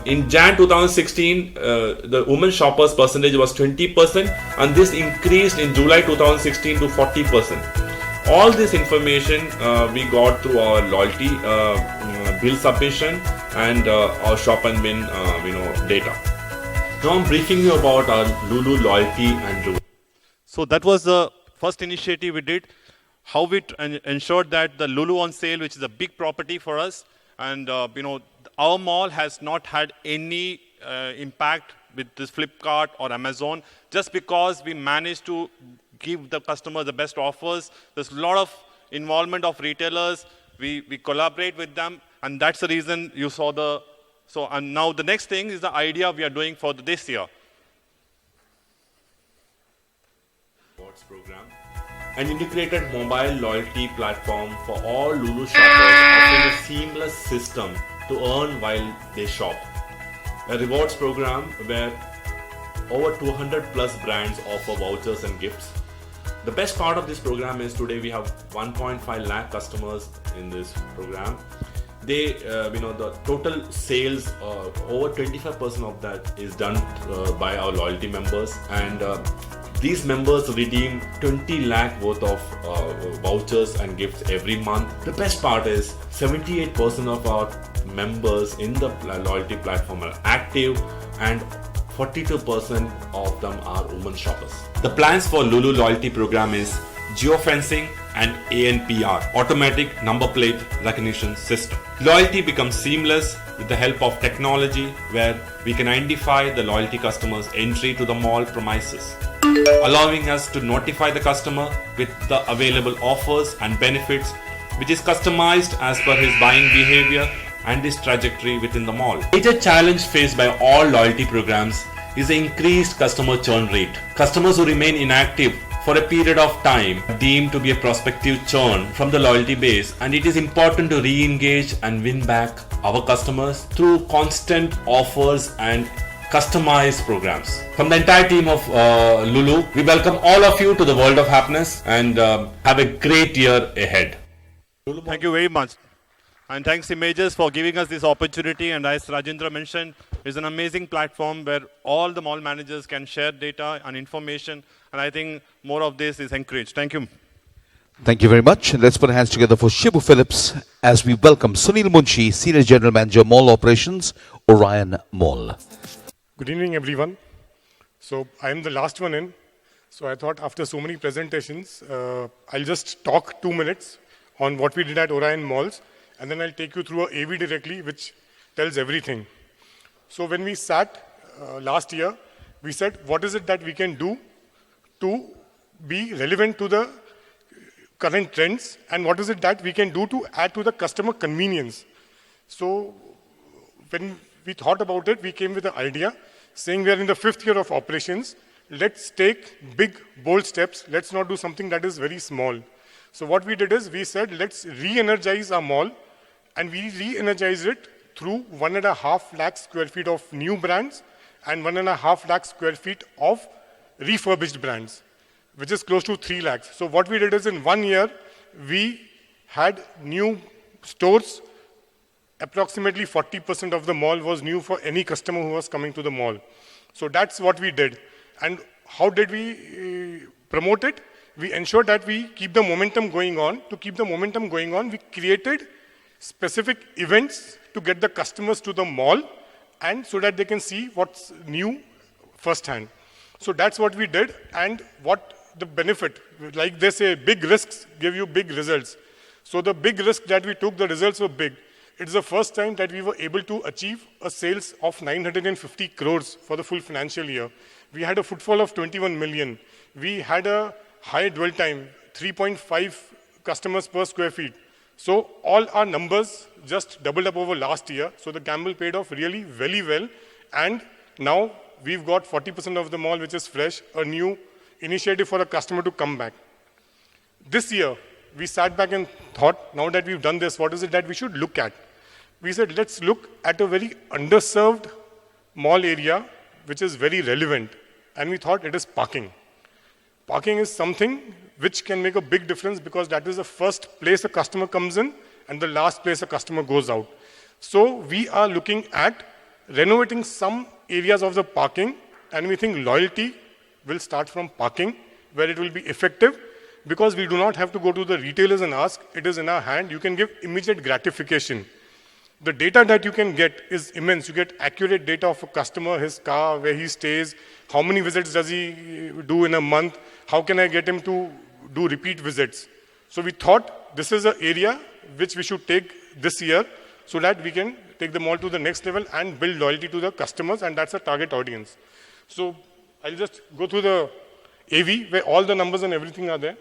In Jan 2016, the women shoppers percentage was 20%, and this increased in July 2016 to 40%. All this information we got through our loyalty bill submission and our shop and win data. Now I'm briefing you about our Lulu loyalty and reward. So that was the first initiative we did, how we ensured that the Lulu on Sale, which is a big property for us, and our mall has not had any impact with this Flipkart or Amazon, just because we managed to give the customer the best offers. There's a lot of involvement of retailers. We collaborate with them, and that's the reason you saw and now the next thing is the idea we are doing for this year. Program, an integrated mobile loyalty platform for all Lulu shoppers, offering a seamless system to earn while they shop. A rewards program where over 200 plus brands offer vouchers and gifts. The best part of this program is today we have 1.5 lakh customers in this program. They, the total sales, over 25% of that is done by our loyalty members, and these members redeem 20 lakh worth of vouchers and gifts every month. The best part is 78% of our members in the loyalty platform are active, and 42% of them are women shoppers. The plans for Lulu loyalty program is geofencing and ANPR, automatic number plate recognition system. Loyalty becomes seamless with the help of technology, where we can identify the loyalty customer's entry to the mall premises, allowing us to notify the customer with the available offers and benefits, which is customized as per his buying behavior and his trajectory within the mall. Major challenge faced by all loyalty programs is the increased customer churn rate. Customers who remain inactive for a period of time deemed to be a prospective churn from the loyalty base, and it is important to re-engage and win back our customers through constant offers and customized programs. From the entire team of Lulu, we welcome all of you to the world of happiness and have a great year ahead. Thank you very much. And thanks Images for giving us this opportunity. And as Rajendra mentioned, it's an amazing platform where all the mall managers can share data and information. And I think more of this is encouraged. Thank you. Thank you very much. And let's put our hands together for Shibu Phillips as we welcome Sunil Munshi, Senior General Manager, Mall Operations, Orion Mall. Good evening, everyone. So I am the last one in. So I thought after so many presentations, I'll just talk 2 minutes on what we did at Orion Malls. And then I'll take you through a AV directly, which tells everything. So when we sat last year, we said, what is it that we can do to be relevant to the current trends, and what is it that we can do to add to the customer convenience? So when we thought about it, we came with the idea saying we are in the 5th year of operations. Let's take big, bold steps. Let's not do something that is very small. So what we did is we said, let's re-energize our mall, and we re-energized it through 1.5 lakh square feet of new brands and 1.5 lakh square feet of refurbished brands, which is close to 3 lakhs. So what we did is in 1 year, we had new stores. Approximately 40% of the mall was new for any customer who was coming to the mall. So that's what we did. And how did we promote it? We ensured that we keep the momentum going on. To keep the momentum going on, we created specific events to get the customers to the mall and so that they can see what's new firsthand. So that's what we did, and what the benefit, like they say, big risks give you big results. So the big risk that we took, the results were big. It's the first time that we were able to achieve a sales of 950 crores for the full financial year. We had a footfall of 21 million. We had a high dwell time, 3.5 customers per square feet. So all our numbers just doubled up over last year. So the gamble paid off really very well. And now we've got 40% of the mall which is fresh, a new initiative for a customer to come back. This year, we sat back and thought, now that we've done this, what is it that we should look at? We said, let's look at a very underserved mall area which is very relevant. And we thought it is parking. Parking is something which can make a big difference because that is the first place a customer comes in and the last place a customer goes out. So we are looking at renovating some areas of the parking, and we think loyalty will start from parking, where it will be effective because we do not have to go to the retailers and ask. It is in our hand. You can give immediate gratification. The data that you can get is immense. You get accurate data of a customer, his car, where he stays, how many visits does he do in a month, how can I get him to do repeat visits. So we thought this is an area which we should take this year so that we can take the mall to the next level and build loyalty to the customers, and that's a target audience. So I'll just go through the AV where all the numbers and everything are there.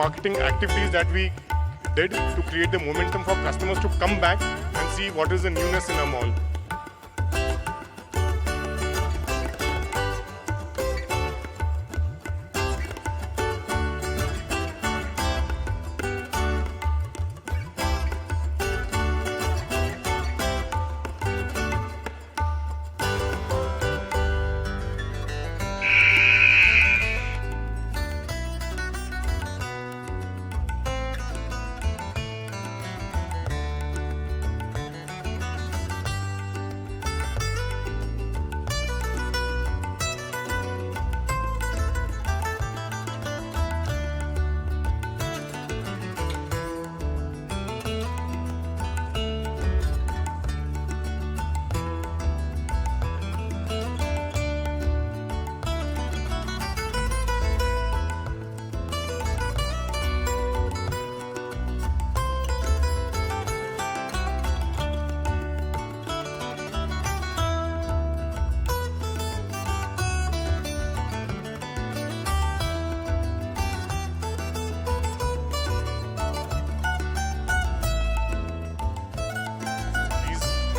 marketing activities that we did to create the momentum for customers to come back and see what is the newness in our mall.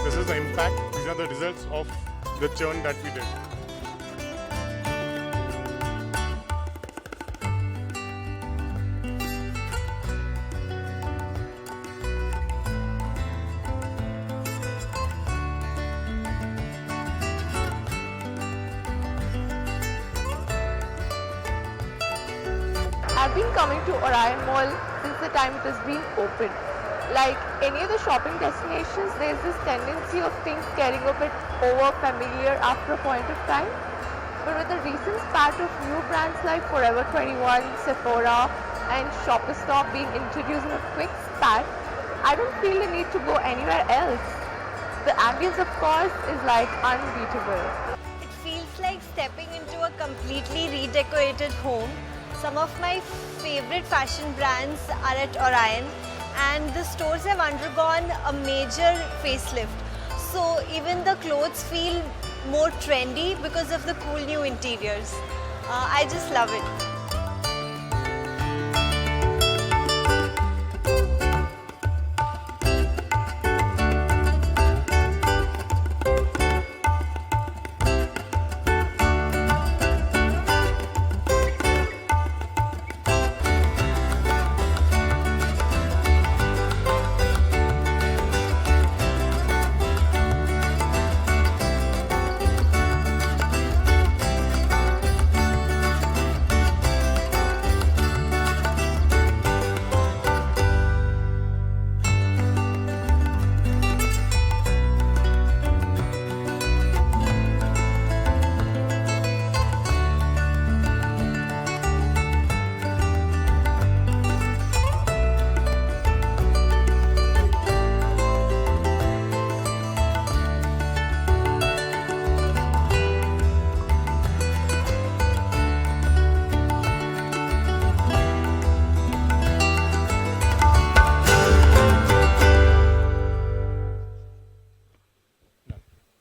This is the impact, these are the results of the churn that we did. I've been coming to Orion Mall since the time it has been opened. Like any of the shopping destinations, there's this tendency of things getting a bit over familiar after a point of time. But with the recent spat of new brands like Forever 21, Sephora and Shopper Stop being introduced in a quick spat, I don't feel the need to go anywhere else. The ambience, of course, is like unbeatable. It feels like stepping into a completely redecorated home. Some of my favorite fashion brands are at Orion, and the stores have undergone a major facelift. So even the clothes feel more trendy because of the cool new interiors. I just love it.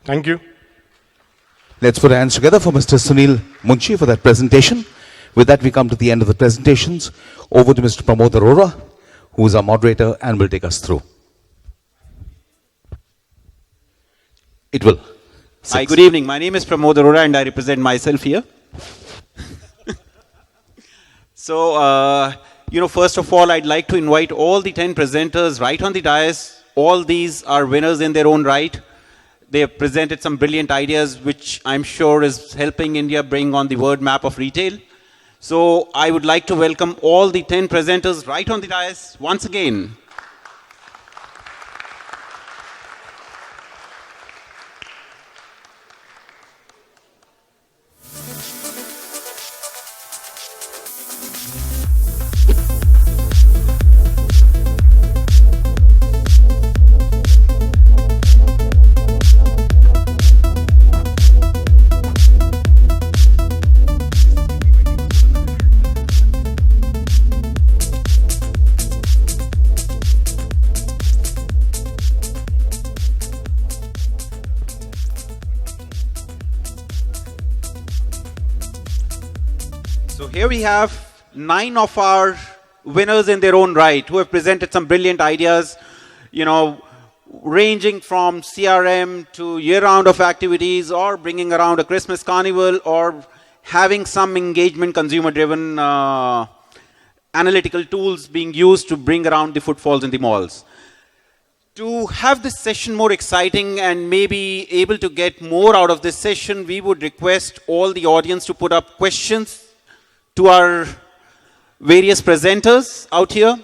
Thank you. Let's put our hands together for Mr. Sunil Munshi for that presentation. With that, we come to the end of the presentations. Over to Mr. Pramod Arora, who is our moderator and will take us through. It will. Hi, good evening. My name is Pramod Arora and I represent myself here. So, first of all, I'd like to invite all the 10 presenters right on the dais. All these are winners in their own right. They have presented some brilliant ideas, which I'm sure is helping India bring on the word map of retail. So I would like to welcome all the 10 presenters right on the dais once again. So here we have 9 of our winners in their own right, who have presented some brilliant ideas, ranging from CRM to year-round of activities, or bringing around a Christmas carnival, or having some engagement, consumer-driven analytical tools being used to bring around the footfalls in the malls. To have this session more exciting and maybe able to get more out of this session, we would request all the audience to put up questions to our various presenters out here.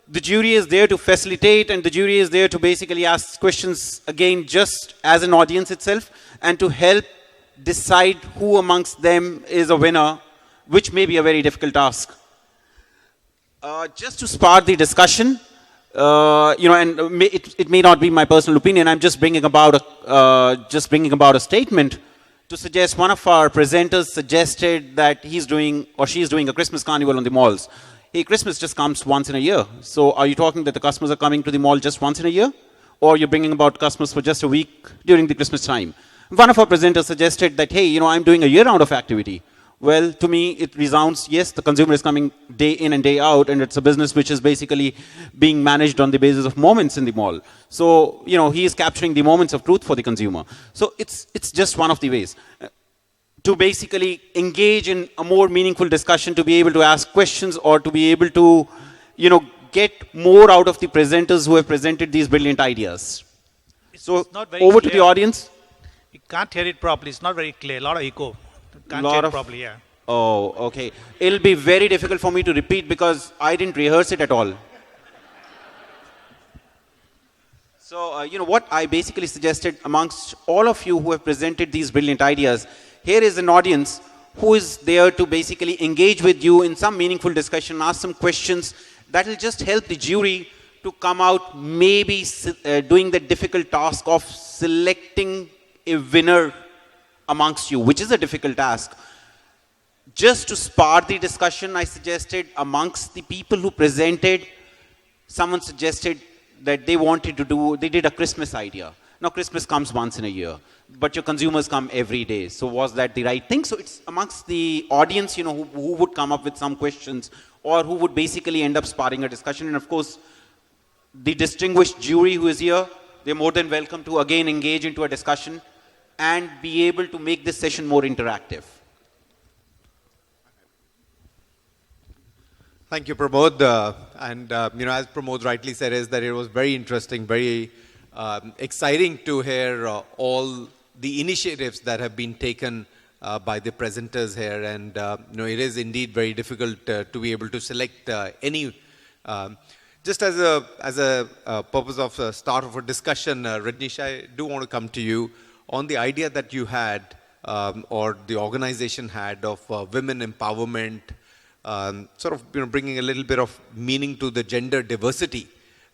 The jury is there to facilitate, and the jury is there to basically ask questions again just as an audience itself, and to help decide who amongst them is a winner, which may be a very difficult task. Just to spark the discussion, and it may not be my personal opinion. I'm just bringing about a statement to suggest one of our presenters suggested that he's doing or she's doing a Christmas carnival on the malls. Hey, Christmas just comes once in a year. So are you talking that the customers are coming to the mall just once in a year? Or you're bringing about customers for just a week during the Christmas time? One of our presenters suggested that, hey, I'm doing a year-round of activity. Well, to me, it resounds, yes, the consumer is coming day in and day out, and it's a business which is basically being managed on the basis of moments in the mall. So, he is capturing the moments of truth for the consumer. So it's just one of the ways to basically engage in a more meaningful discussion, to be able to ask questions, or to be able to, get more out of the presenters who have presented these brilliant ideas. So over to the audience. You can't hear it properly. It's not very clear. A lot of echo. Can't hear it properly, yeah. Oh, okay. It'll be very difficult for me to repeat because I didn't rehearse it at all. So, what I basically suggested amongst all of you who have presented these brilliant ideas, here is an audience who is there to basically engage with you in some meaningful discussion, ask some questions that will just help the jury to come out maybe doing the difficult task of selecting a winner amongst you, which is a difficult task. Just to spark the discussion, I suggested amongst the people who presented, someone suggested that they did a Christmas idea. Now, Christmas comes once in a year, but your consumers come every day. So was that the right thing? So it's amongst the audience, who would come up with some questions, or who would basically end up sparking a discussion. And of course, the distinguished jury who is here, they're more than welcome to again engage into a discussion and be able to make this session more interactive. Thank you, Pramod. As Pramod rightly said, is that it was very interesting, very exciting to hear all the initiatives that have been taken by the presenters here. And it is indeed very difficult to be able to select any. Just as a purpose of start of a discussion, Rajneesh, I do want to come to you on the idea that you had, or the organization had, of women empowerment, sort of bringing a little bit of meaning to the gender diversity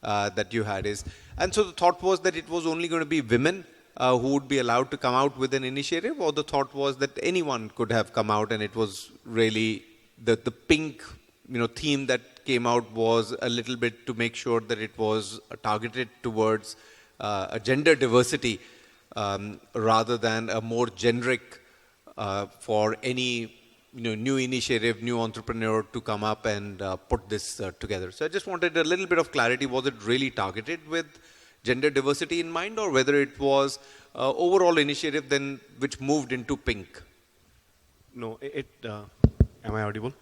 that you had is. And so the thought was that it was only going to be women who would be allowed to come out with an initiative, or the thought was that anyone could have come out, and it was really the pink theme that came out was a little bit to make sure that it was targeted towards a gender diversity, rather than a more generic for any new initiative, new entrepreneur to come up and put this together. So I just wanted a little bit of clarity. Was it really targeted with gender diversity in mind, or whether it was overall initiative then which moved into pink? No, am I audible?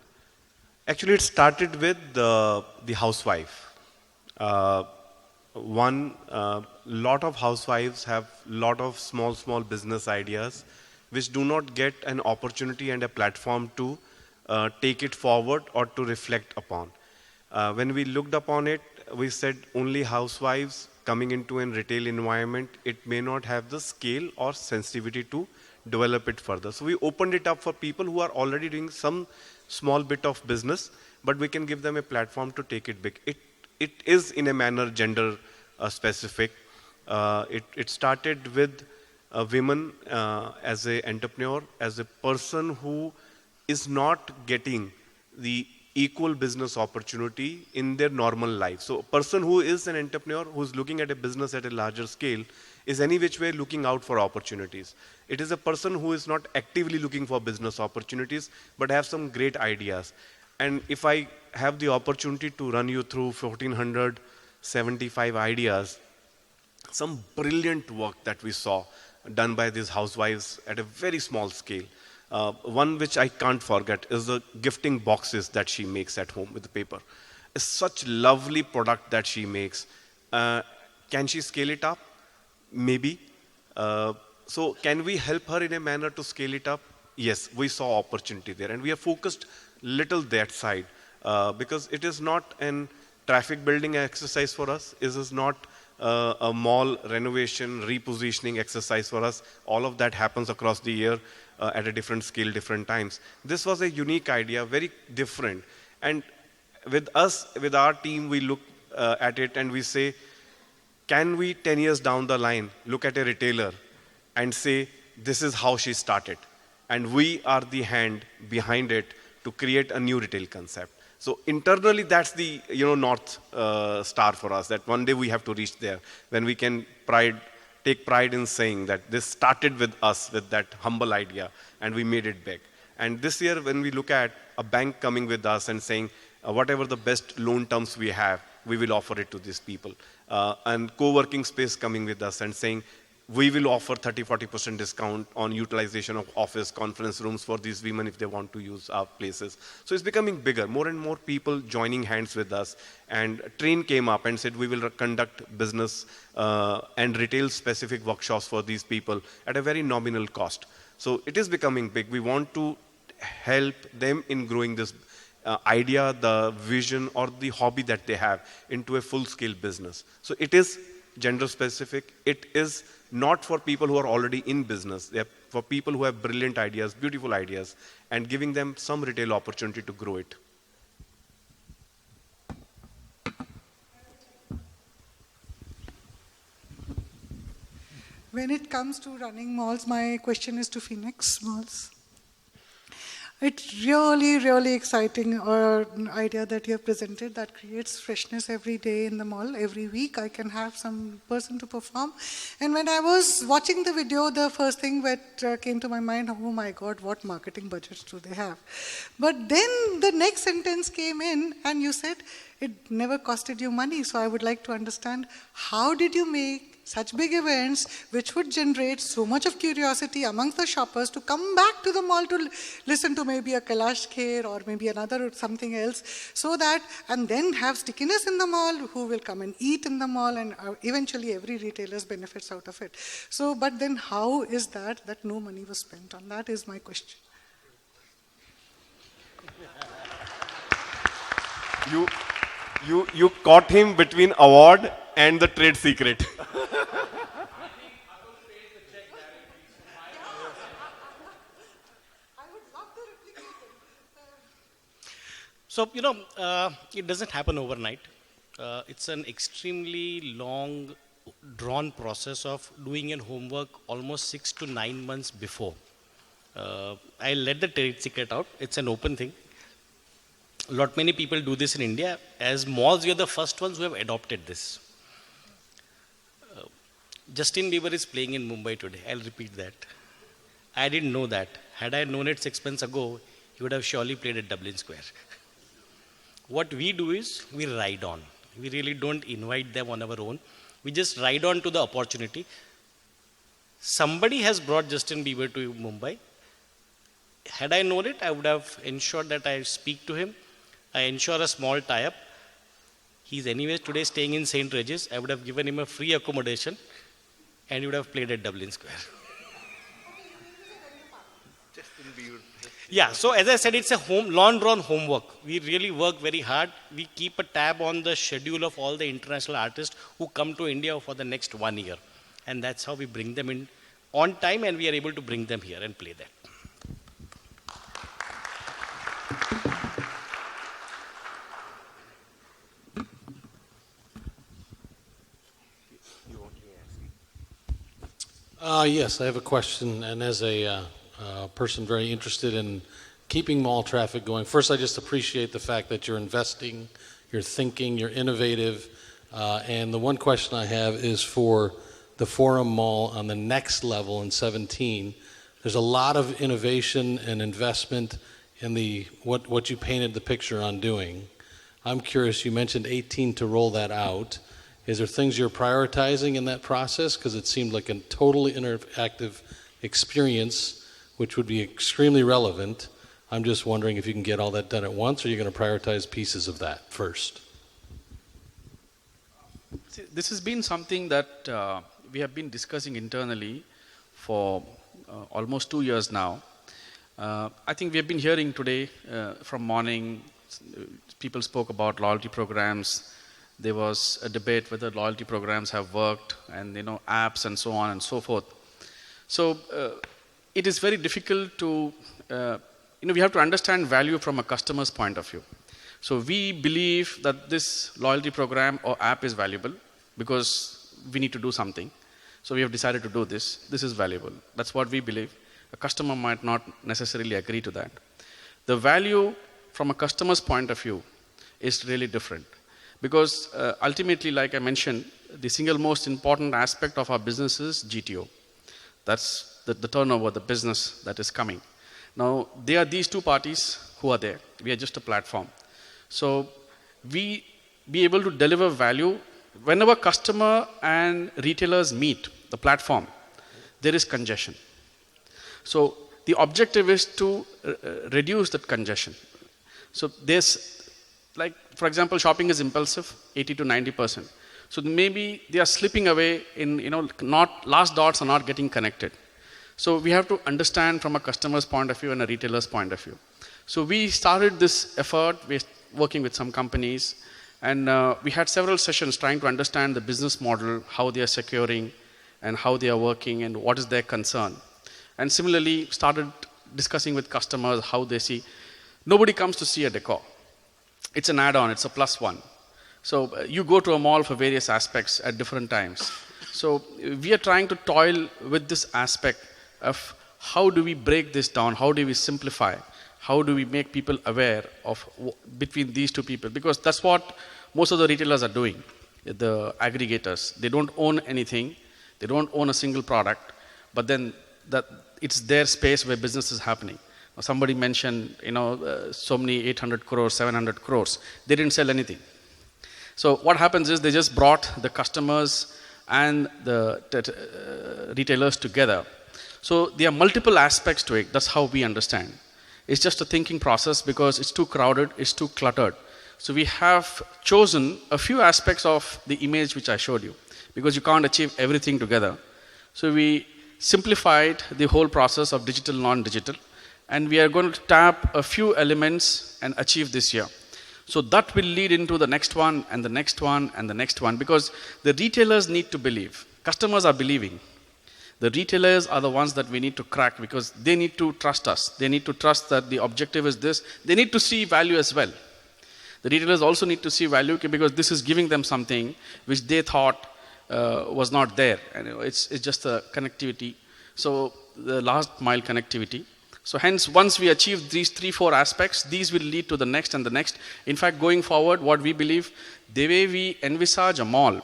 Actually, it started with the housewife. Lot of housewives have lot of small business ideas which do not get an opportunity and a platform to take it forward or to reflect upon. When we looked upon it, we said only housewives coming into a retail environment, it may not have the scale or sensitivity to develop it further. So we opened it up for people who are already doing some small bit of business, but we can give them a platform to take it big. It is in a manner gender specific. It started with women as an entrepreneur, as a person who is not getting the equal business opportunity in their normal life. So a person who is an entrepreneur, who's looking at a business at a larger scale, is any which way looking out for opportunities. It is a person who is not actively looking for business opportunities, but have some great ideas. And if I have the opportunity to run you through 1475 ideas, some brilliant work that we saw done by these housewives at a very small scale. One which I can't forget is the gifting boxes that she makes at home with the paper. It's such lovely product that she makes. Can she scale it up? Maybe. So can we help her in a manner to scale it up? Yes, we saw opportunity there, and we have focused little that side because it is not an traffic building exercise for us. It is not a mall renovation, repositioning exercise for us. All of that happens across the year at a different scale, different times. This was a unique idea, very different. And with us, with our team, we look at it and we say, can we 10 years down the line look at a retailer and say, this is how she started? And we are the hand behind it to create a new retail concept. So internally, that's the North Star for us, that one day we have to reach there, when we can take pride in saying that this started with us, with that humble idea, and we made it big. And this year, when we look at a bank coming with us and saying, whatever the best loan terms we have, we will offer it to these people. And co-working space coming with us and saying, we will offer 30-40% discount on utilization of office conference rooms for these women if they want to use our places. So it's becoming bigger, more and more people joining hands with us. And Train came up and said we will conduct business and retail specific workshops for these people at a very nominal cost. So it is becoming big. We want to help them in growing this idea, the vision, or the hobby that they have into a full-scale business. So it is gender specific. It is not for people who are already in business. They are for people who have brilliant ideas, beautiful ideas, and giving them some retail opportunity to grow it. When it comes to running malls, my question is to Phoenix Malls. It's really, really exciting idea that you have presented that creates freshness every day in the mall. Every week I can have some person to perform. And when I was watching the video, the first thing that came to my mind, oh my God, what marketing budgets do they have? But then the next sentence came in and you said, it never costed you money. So I would like to understand, how did you make such big events which would generate so much of curiosity amongst the shoppers to come back to the mall to listen to maybe a Kailash Kher or maybe another or something else, so that, and then have stickiness in the mall, who will come and eat in the mall, and eventually every retailer benefits out of it. So, but then how is that no money was spent on? That is my question. You caught him between award and the trade secret. So, it doesn't happen overnight. It's an extremely long, drawn process of doing your homework almost 6 to 9 months before. I let the trade secret out. It's an open thing. Many people do this in India. As malls, we are the first ones who have adopted this. Justin Bieber is playing in Mumbai today. I'll repeat that. I didn't know that. Had I known it 6 months ago, he would have surely played at Dublin Square. What we do is we ride on. We really don't invite them on our own. We just ride on to the opportunity. Somebody has brought Justin Bieber to Mumbai. Had I known it, I would have ensured that I speak to him. I ensure a small tie-up. He's anyways today staying in St. Regis. I would have given him a free accommodation and he would have played at Dublin Square. Yeah, so as I said, it's a long-drawn homework. We really work very hard. We keep a tab on the schedule of all the international artists who come to India for the next 1 year. And that's how we bring them in on time, and we are able to bring them here and play there. Yes, I have a question, and as a person very interested in keeping mall traffic going, first I just appreciate the fact that you're investing, you're thinking, you're innovative, and the one question I have is for the Forum Mall on the next level in 17. There's a lot of innovation and investment in what you painted the picture on doing. I'm curious, you mentioned 18 to roll that out. Is there things you're prioritizing in that process? Because it seemed like a totally interactive experience, which would be extremely relevant. I'm just wondering if you can get all that done at once, or you're going to prioritize pieces of that first. See, this has been something that we have been discussing internally for almost 2 years now. I think we have been hearing today from morning, people spoke about loyalty programs. There was a debate whether loyalty programs have worked, and apps and so on and so forth. So it is very difficult to, we have to understand value from a customer's point of view. So we believe that this loyalty program or app is valuable because we need to do something. So we have decided to do this. This is valuable. That's what we believe. A customer might not necessarily agree to that. The value from a customer's point of view is really different. Because ultimately, like I mentioned, the single most important aspect of our business is GTO. That's the turnover, the business that is coming. Now, there are these two parties who are there. We are just a platform. So we be able to deliver value. Whenever customer and retailers meet the platform, there is congestion. So the objective is to reduce that congestion. So there's, like, for example, shopping is impulsive, 80 to 90%. So maybe they are slipping away in, not last dots are not getting connected. So we have to understand from a customer's point of view and a retailer's point of view. So we started this effort, we're working with some companies, and we had several sessions trying to understand the business model, how they are securing, and how they are working, and what is their concern. And similarly, started discussing with customers how they see. Nobody comes to see a decor. It's an add-on, it's a plus one. So you go to a mall for various aspects at different times. So we are trying to toil with this aspect of how do we break this down, how do we simplify, how do we make people aware of between these two people, because that's what most of the retailers are doing, the aggregators. They don't own anything, they don't own a single product, but then that it's their space where business is happening. Somebody mentioned, so many 800 crores, 700 crores. They didn't sell anything. So what happens is they just brought the customers and the retailers together. So there are multiple aspects to it. That's how we understand. It's just a thinking process because it's too crowded, it's too cluttered. So we have chosen a few aspects of the image which I showed you because you can't achieve everything together. So we simplified the whole process of digital, non-digital, and we are going to tap a few elements and achieve this year. So that will lead into the next one and the next one and the next one, because the retailers need to believe. Customers are believing. The retailers are the ones that we need to crack because they need to trust us. They need to trust that the objective is this. They need to see value as well. The retailers also need to see value because this is giving them something which they thought was not there. And it's just a connectivity. So the last mile connectivity. So hence, once we achieve these 3-4 aspects, these will lead to the next and the next. In fact, going forward, what we believe, the way we envisage a mall,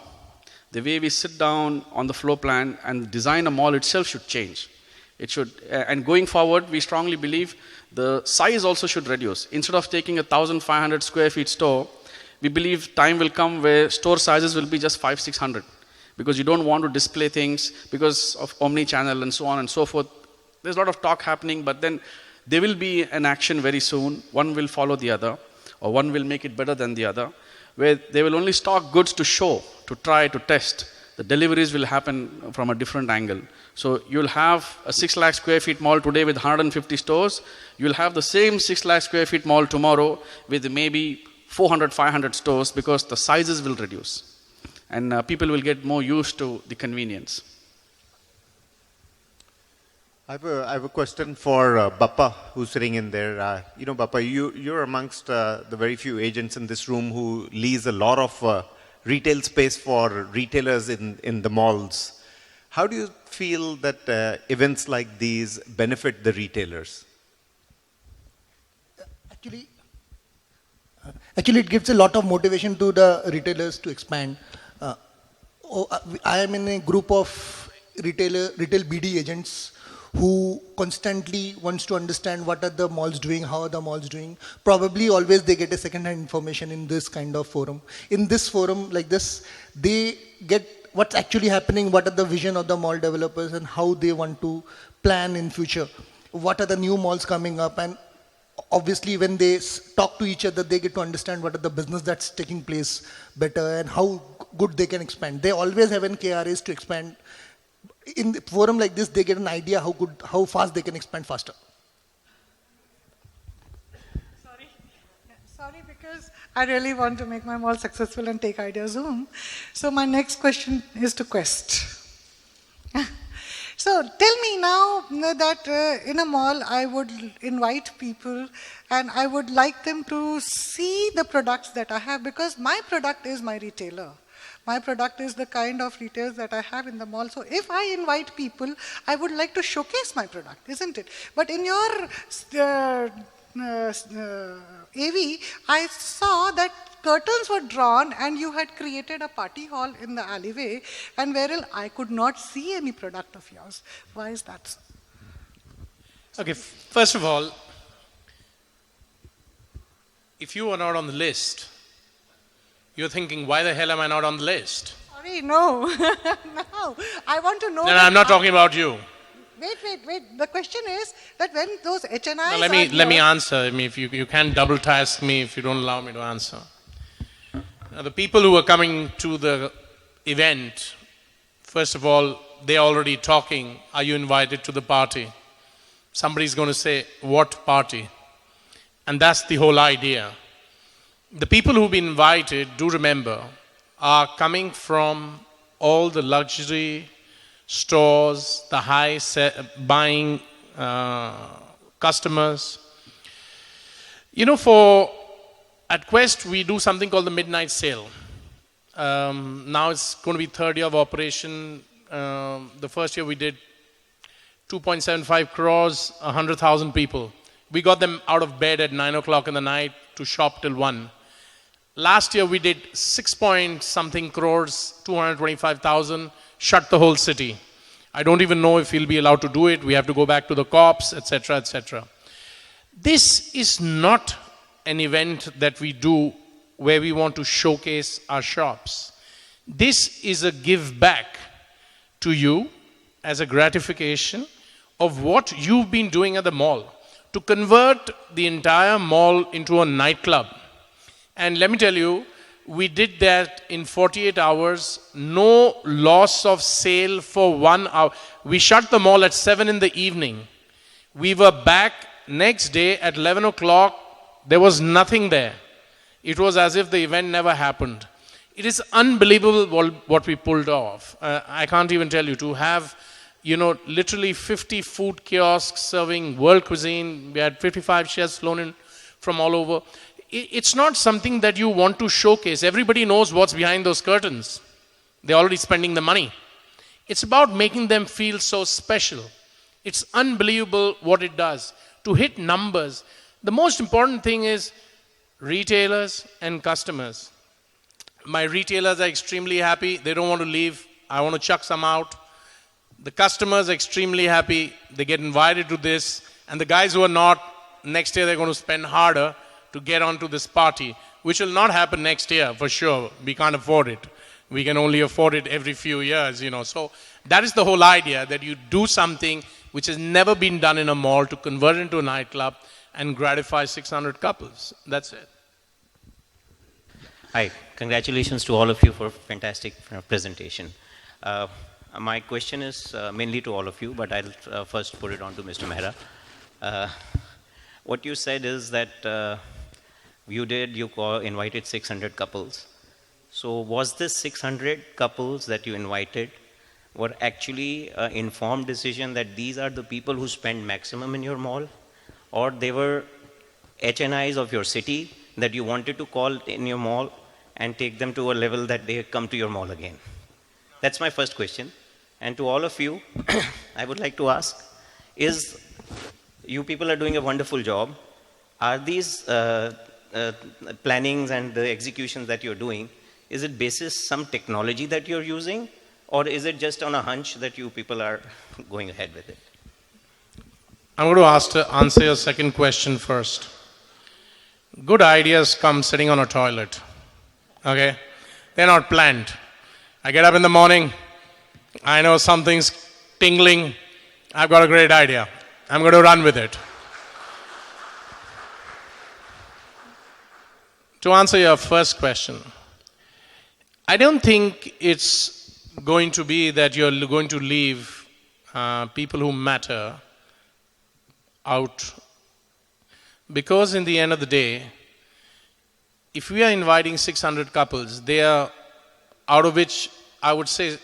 the way we sit down on the floor plan and design a mall itself should change. It should, and going forward, we strongly believe the size also should reduce. Instead of taking a 1,500 square feet store, we believe time will come where store sizes will be just 500-600, because you don't want to display things because of omni-channel and so on and so forth. There's a lot of talk happening, but then there will be an action very soon. One will follow the other, or one will make it better than the other, where they will only stock goods to show, to try, to test. The deliveries will happen from a different angle. So you'll have a 6 lakh square feet mall today with 150 stores. You'll have the same 6 lakh square feet mall tomorrow with maybe 400, 500 stores, because the sizes will reduce. And people will get more used to the convenience. I have a question for Bappa, who's sitting in there. Bappa, you're amongst the very few agents in this room who lease a lot of retail space for retailers in the malls. How do you feel that events like these benefit the retailers? Actually, it gives a lot of motivation to the retailers to expand. I am in a group of retail BD agents who constantly wants to understand what are the malls doing, how are the malls doing. Probably always they get a second-hand information in this kind of forum. In this forum like this, they get what's actually happening, what are the vision of the mall developers and how they want to plan in future. What are the new malls coming up, and obviously when they talk to each other, they get to understand what are the business that's taking place better and how good they can expand. They always have an KRAs to expand. In the forum like this, they get an idea how fast they can expand faster. Sorry, because I really want to make my mall successful and take ideas home. So my next question is to Quest. So tell me now that in a mall I would invite people and I would like them to see the products that I have, because my product is my retailer. My product is the kind of retails that I have in the mall. So if I invite people, I would like to showcase my product, isn't it? But in your AV, I saw that curtains were drawn and you had created a party hall in the alleyway, and wherein I could not see any product of yours. Why is that so? Okay, first of all, if you are not on the list, you're thinking, why the hell am I not on the list? Sorry, no. No, I want to know. No, I'm not talking about you. Wait. The question is that when those HNIs No, let me answer. I mean, if you can't double task me if you don't allow me to answer. Now, the people who are coming to the event, first of all, they're already talking. Are you invited to the party? Somebody's going to say, what party? And that's the whole idea. The people who've been invited, do remember, are coming from all the luxury stores, the high buying customers. You know, at Quest, we do something called the midnight sale. Now it's going to be third year of operation. The first year we did 2.75 crores, 100,000 people. We got them out of bed at 9 o'clock in the night to shop till 1. Last year we did 6-point-something crores, 225,000, shut the whole city. I don't even know if we'll be allowed to do it. We have to go back to the cops, etc., etc. This is not an event that we do where we want to showcase our shops. This is a give back to you as a gratification of what you've been doing at the mall to convert the entire mall into a nightclub. And let me tell you, we did that in 48 hours, no loss of sale for 1 hour. We shut the mall at 7 in the evening. We were back next day at 11 o'clock. There was nothing there. It was as if the event never happened. It is unbelievable what we pulled off. I can't even tell you, to have, literally 50 food kiosks serving world cuisine. We had 55 chefs flown in from all over. It's not something that you want to showcase. Everybody knows what's behind those curtains. They're already spending the money. It's about making them feel so special. It's unbelievable what it does. To hit numbers, the most important thing is retailers and customers. My retailers are extremely happy. They don't want to leave. I want to chuck some out. The customers are extremely happy. They get invited to this. And the guys who are not, next year they're going to spend harder to get onto this party, which will not happen next year for sure. We can't afford it. We can only afford it every few years, So that is the whole idea, that you do something which has never been done in a mall to convert it into a nightclub and gratify 600 couples. That's it. Hi, congratulations to all of you for a fantastic presentation. My question is mainly to all of you, but I'll first put it on to Mr. Mehra. What you said is that you invited 600 couples. So was this 600 couples that you invited were actually an informed decision that these are the people who spend maximum in your mall? Or they were HNIs of your city that you wanted to call in your mall and take them to a level that they come to your mall again? That's my first question. And to all of you, I would like to ask, you people are doing a wonderful job. Are these plannings and the executions that you're doing, is it basis some technology that you're using? Or is it just on a hunch that you people are going ahead with it? I'm going to answer your second question first. Good ideas come sitting on a toilet. Okay? They're not planned. I get up in the morning, I know something's tingling, I've got a great idea. I'm going to run with it. To answer your first question, I don't think it's going to be that you're going to leave people who matter out. Because in the end of the day, if we are inviting 600 couples, they are, out of which I would say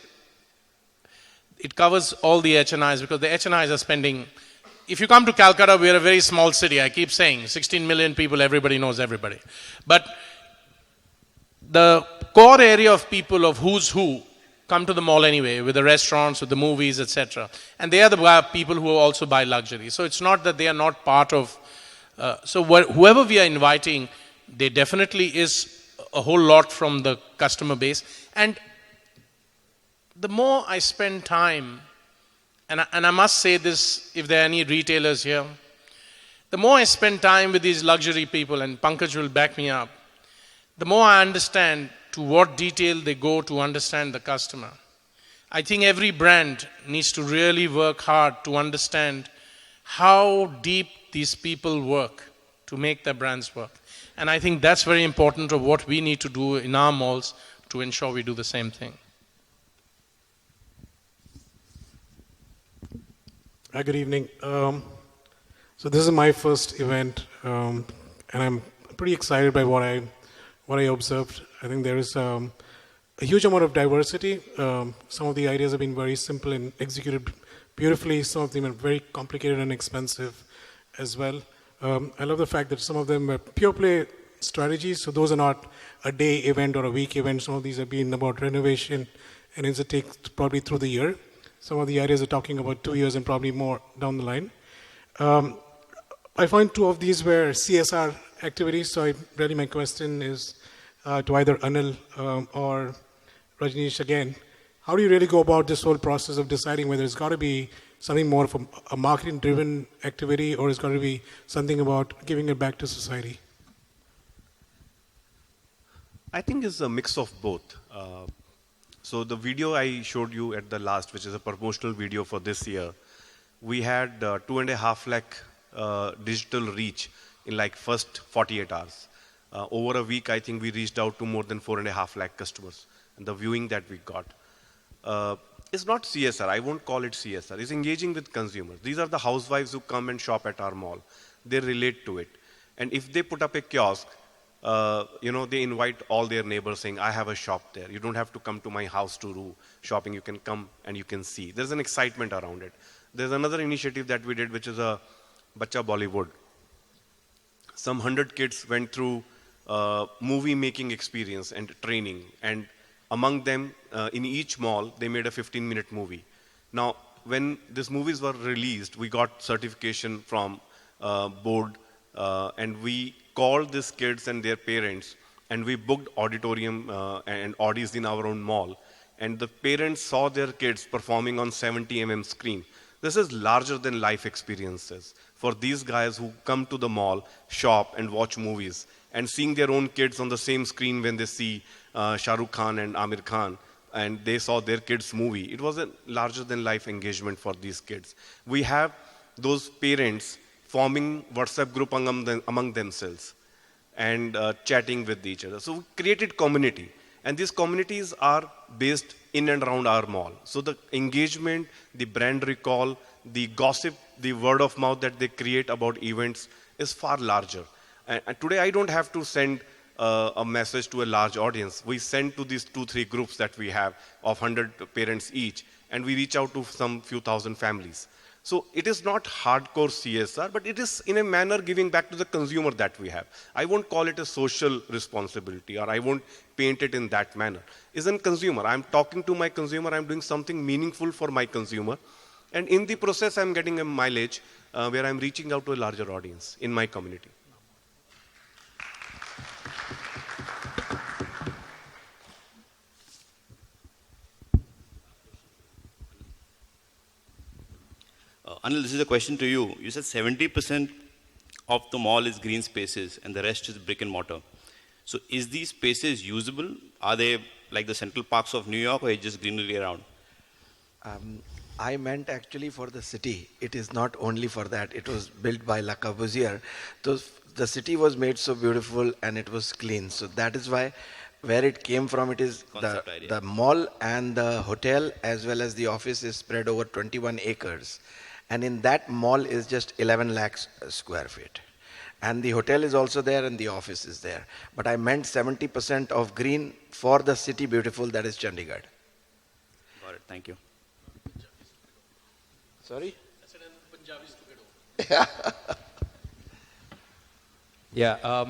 it covers all the HNIs, because the HNIs are spending, if you come to Calcutta, we're a very small city. I keep saying 16 million people, everybody knows everybody. But the core area of people of who's who come to the mall anyway, with the restaurants, with the movies, etc. And they are the people who also buy luxury. So it's not that they are not part of, whoever we are inviting, there definitely is a whole lot from the customer base. And the more I spend time, and I must say this, if there are any retailers here, the more I spend time with these luxury people, and Pankaj will back me up, the more I understand to what detail they go to understand the customer. I think every brand needs to really work hard to understand how deep these people work to make their brands work. And I think that's very important of what we need to do in our malls to ensure we do the same thing. Good evening. So this is my first event, and I'm pretty excited by what I observed. I think there is a huge amount of diversity. Some of the ideas have been very simple and executed beautifully. Some of them are very complicated and expensive as well. I love the fact that some of them are pure play strategies. So those are not a day event or a week event. Some of these have been about renovation, and it's a take probably through the year. Some of the ideas are talking about 2 years and probably more down the line. I find two of these were CSR activities. So really my question is to either Anil or Rajneesh again. How do you really go about this whole process of deciding whether it's got to be something more of a marketing-driven activity, or it's got to be something about giving it back to society? I think it's a mix of both. So the video I showed you at the last, which is a promotional video for this year, we had 2.5 lakh digital reach in like first 48 hours. Over a week, I think we reached out to more than 4.5 lakh customers. And the viewing that we got. It's not CSR. I won't call it CSR. It's engaging with consumers. These are the housewives who come and shop at our mall. They relate to it. And if they put up a kiosk, they invite all their neighbors saying, I have a shop there. You don't have to come to my house to do shopping. You can come and you can see. There's an excitement around it. There's another initiative that we did, which is a Bacha Bollywood. Some 100 kids went through movie making experience and training. And among them, in each mall, they made a 15-minute movie. Now, when these movies were released, we got certification from board, and we called these kids and their parents, and we booked auditorium and audis in our own mall. And the parents saw their kids performing on 70 screen. This is larger than life experiences for these guys who come to the mall, shop and watch movies, and seeing their own kids on the same screen when they see Shah Rukh Khan and Amir Khan, and they saw their kids' movie. It was a larger than life engagement for these kids. We have those parents forming WhatsApp group among themselves and chatting with each other. So we created community, and these communities are based in and around our mall. So the engagement, the brand recall, the gossip, the word of mouth that they create about events is far larger. And today I don't have to send a message to a large audience. We send to these 2-3 groups that we have of 100 parents each, and we reach out to some few thousand families. So it is not hardcore CSR, but it is in a manner giving back to the consumer that we have. I won't call it a social responsibility, or I won't paint it in that manner. It's a consumer. I'm talking to my consumer. I'm doing something meaningful for my consumer. And in the process, I'm getting a mileage where I'm reaching out to a larger audience in my community. Anil, this is a question to you. You said 70% of the mall is green spaces and the rest is brick and mortar. So is these spaces usable? Are they like the central parks of New York, or is just greenery around? I meant actually for the city. It is not only for that. It was built by Le Corbusier. The city was made so beautiful and it was clean. So that is why where it came from, it is the mall and the hotel as well as the office is spread over 21 acres. And in that mall is just 11 lakhs square feet. And the hotel is also there and the office is there. But I meant 70% of green for the city beautiful, that is Chandigarh. Got it, thank you. Sorry? Yeah,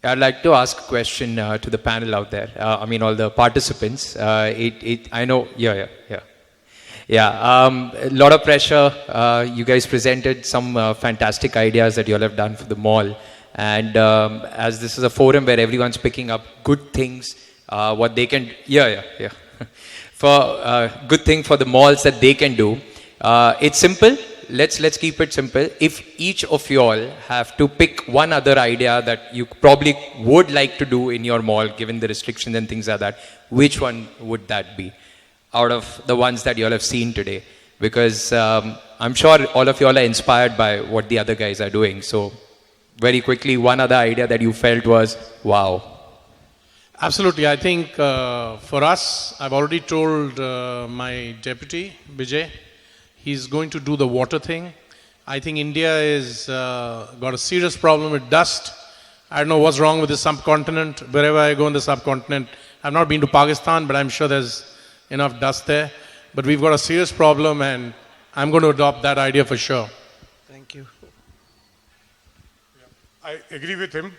I'd like to ask a question to the panel out there. I mean, all the participants. I know, yeah. A lot of pressure. You guys presented some fantastic ideas that you all have done for the mall. And as this is a forum where everyone's picking up good things, what they can, for good thing for the malls that they can do. It's simple. Let's keep it simple. If each of you all have to pick one other idea that you probably would like to do in your mall, given the restrictions and things like that, which one would that be out of the ones that you all have seen today? Because I'm sure all of you all are inspired by what the other guys are doing. So very quickly, one other idea that you felt was, wow. Absolutely. I think for us, I've already told my deputy, Vijay, he's going to do the water thing. I think India is got a serious problem with dust. I don't know what's wrong with the subcontinent. Wherever I go in the subcontinent, I've not been to Pakistan, but I'm sure there's enough dust there. But we've got a serious problem, and I'm going to adopt that idea for sure. Thank you. I agree with him.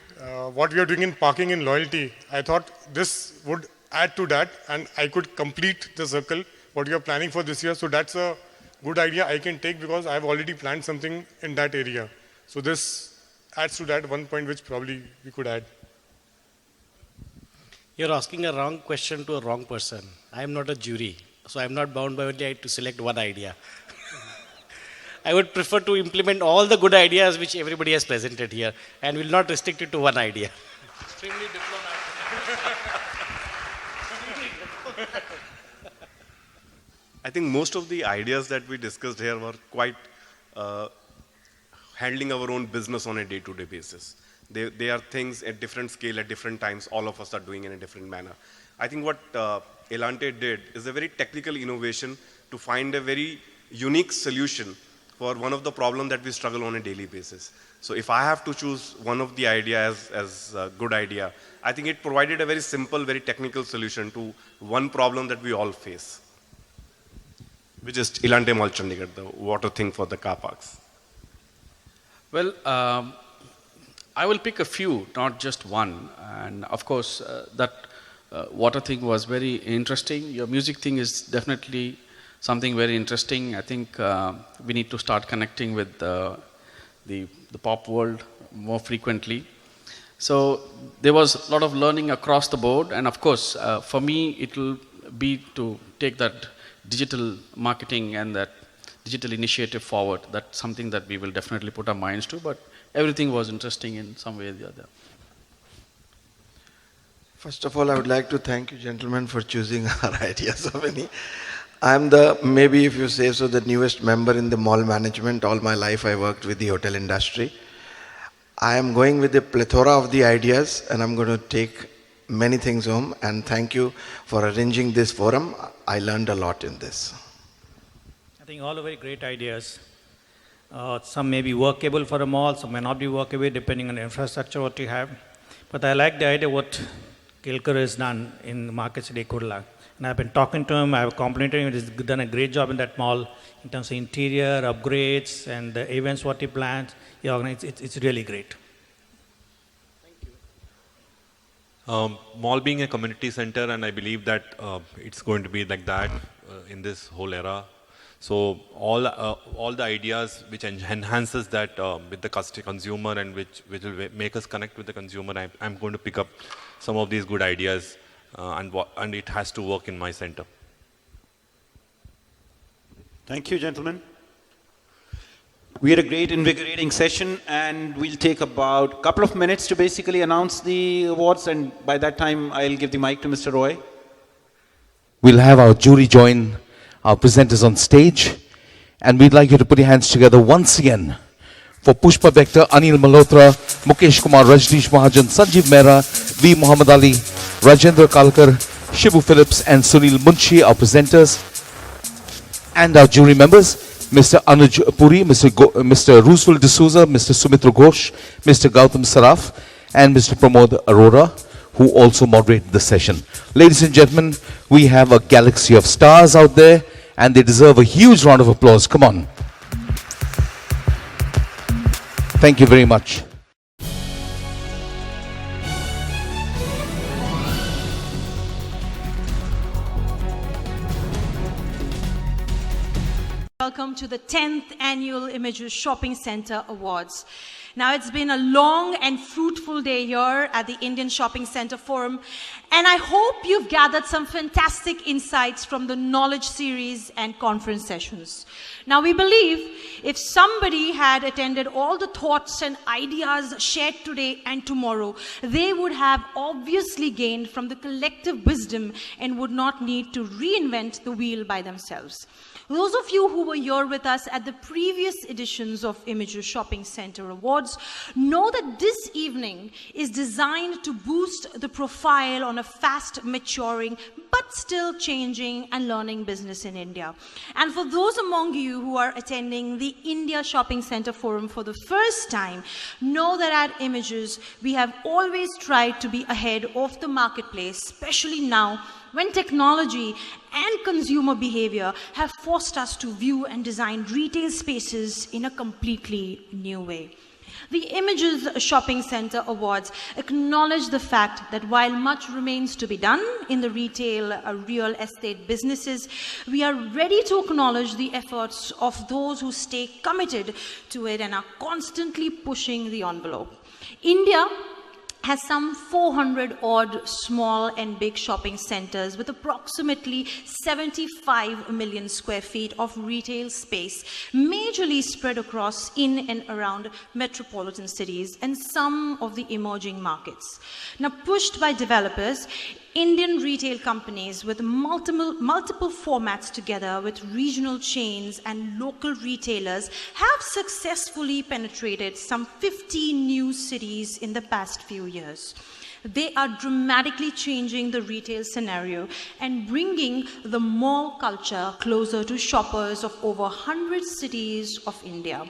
What we are doing in parking and loyalty, I thought this would add to that, and I could complete the circle, what you are planning for this year. So that's a good idea I can take because I've already planned something in that area. So this adds to that one point which probably we could add. You're asking a wrong question to a wrong person. I am not a jury, so I'm not bound by only to select one idea. I would prefer to implement all the good ideas which everybody has presented here and will not restrict it to one idea. Extremely diplomatic. I think most of the ideas that we discussed here were quite handling our own business on a day-to-day basis. They are things at different scale, at different times, all of us are doing in a different manner. I think what Elante did is a very technical innovation to find a very unique solution for one of the problems that we struggle on a daily basis. So if I have to choose one of the ideas as a good idea, I think it provided a very simple, very technical solution to one problem that we all face, which is Elante Mall Chandigarh, the water thing for the car parks. Well, I will pick a few, not just one. And of course, that water thing was very interesting. Your music thing is definitely something very interesting. I think we need to start connecting with the pop world more frequently. So there was a lot of learning across the board. And of course, for me, it will be to take that digital marketing and that digital initiative forward. That's something that we will definitely put our minds to, but everything was interesting in some way or the other. First of all, I would like to thank you gentlemen for choosing our ideas of any. I'm maybe if you say so, the newest member in the mall management. All my life I worked with the hotel industry. I am going with a plethora of the ideas and I'm going to take many things home, and thank you for arranging this forum. I learned a lot in this. I think all are very great ideas. Some may be workable for a mall, some may not be workable depending on the infrastructure what you have. But I like the idea what Kilkar has done in Market City Kurla. And I've been talking to him, I've complimented him, he's done a great job in that mall in terms of interior, upgrades, and the events what he plans. He organized, it's really great. Mall being a community center, and I believe that it's going to be like that in this whole era. So all the ideas which enhances that with the consumer and which will make us connect with the consumer, I'm going to pick up some of these good ideas and it has to work in my center. Thank you, gentlemen. We had a great invigorating session, and we'll take about a couple of minutes to basically announce the awards, and by that time I'll give the mic to Mr. Roy. We'll have our jury join our presenters on stage, and we'd like you to put your hands together once again for Pushpa Bector, Anil Malhotra, Mukesh Kumar, Rajneesh Mahajan, Sanjeev Mehra, V. Muhammad Ali, Rajendra Kalkar, Shibu Phillips and Sunil Munshi, our presenters, and our jury members, Mr. Anuj Puri, Mr. Roosevelt D'Souza, Mr. Sumitra Ghosh, Mr. Gautam Saraf, and Mr. Pramod Arora, who also moderated the session. Ladies and gentlemen, we have a galaxy of stars out there, and they deserve a huge round of applause. Come on. Thank you very much. Welcome to the 10th Annual Images Shopping Center Awards. Now, it's been a long and fruitful day here at the Indian Shopping Center Forum, and I hope you've gathered some fantastic insights from the knowledge series and conference sessions. Now, we believe if somebody had attended all the thoughts and ideas shared today and tomorrow, they would have obviously gained from the collective wisdom and would not need to reinvent the wheel by themselves. Those of you who were here with us at the previous editions of Images Shopping Center Awards know that this evening is designed to boost the profile on a fast maturing but still changing and learning business in India. And for those among you who are attending the India Shopping Center Forum for the first time, know that at Images we have always tried to be ahead of the marketplace, especially now when technology and consumer behavior have forced us to view and design retail spaces in a completely new way. The Images Shopping Center Awards acknowledge the fact that while much remains to be done in the retail real estate businesses, we are ready to acknowledge the efforts of those who stay committed to it and are constantly pushing the envelope. India has some 400 odd small and big shopping centers with approximately 75 million square feet of retail space, majorly spread across in and around metropolitan cities and some of the emerging markets. Now, pushed by developers, Indian retail companies with multiple formats together with regional chains and local retailers have successfully penetrated some 50 new cities in the past few years. They are dramatically changing the retail scenario and bringing the mall culture closer to shoppers of over 100 cities of India.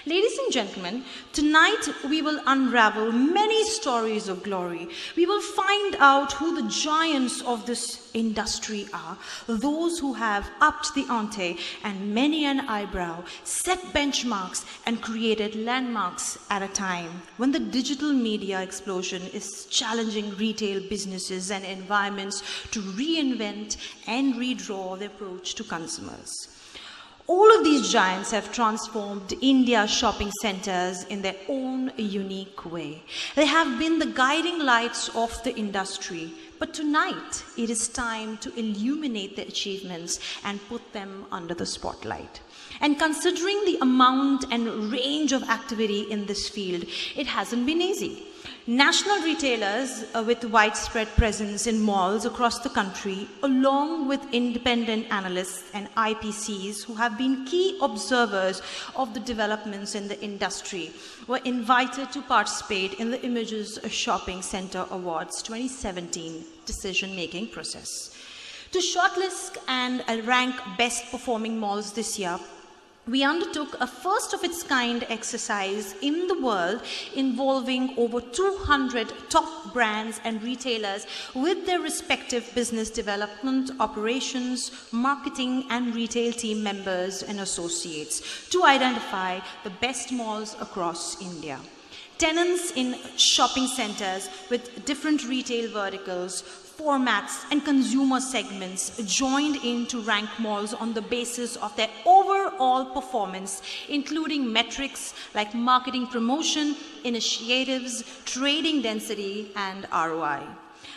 Ladies and gentlemen, tonight we will unravel many stories of glory. We will find out who the giants of this industry are, those who have upped the ante and many an eyebrow, set benchmarks and created landmarks at a time when the digital media explosion is challenging retail businesses and environments to reinvent and redraw their approach to consumers. All of these giants have transformed India's shopping centers in their own unique way. They have been the guiding lights of the industry. But tonight, it is time to illuminate their achievements and put them under the spotlight. And considering the amount and range of activity in this field, it hasn't been easy. National retailers with widespread presence in malls across the country, along with independent analysts and IPCs who have been key observers of the developments in the industry, were invited to participate in the Images Shopping Center Awards 2017 decision-making process. To shortlist and rank best performing malls this year, we undertook a first-of-its-kind exercise in the world involving over 200 top brands and retailers with their respective business development, operations, marketing, and retail team members and associates to identify the best malls across India. Tenants in shopping centers with different retail verticals, formats and consumer segments joined in to rank malls on the basis of their overall performance, including metrics like marketing promotion, initiatives, trading density, and ROI.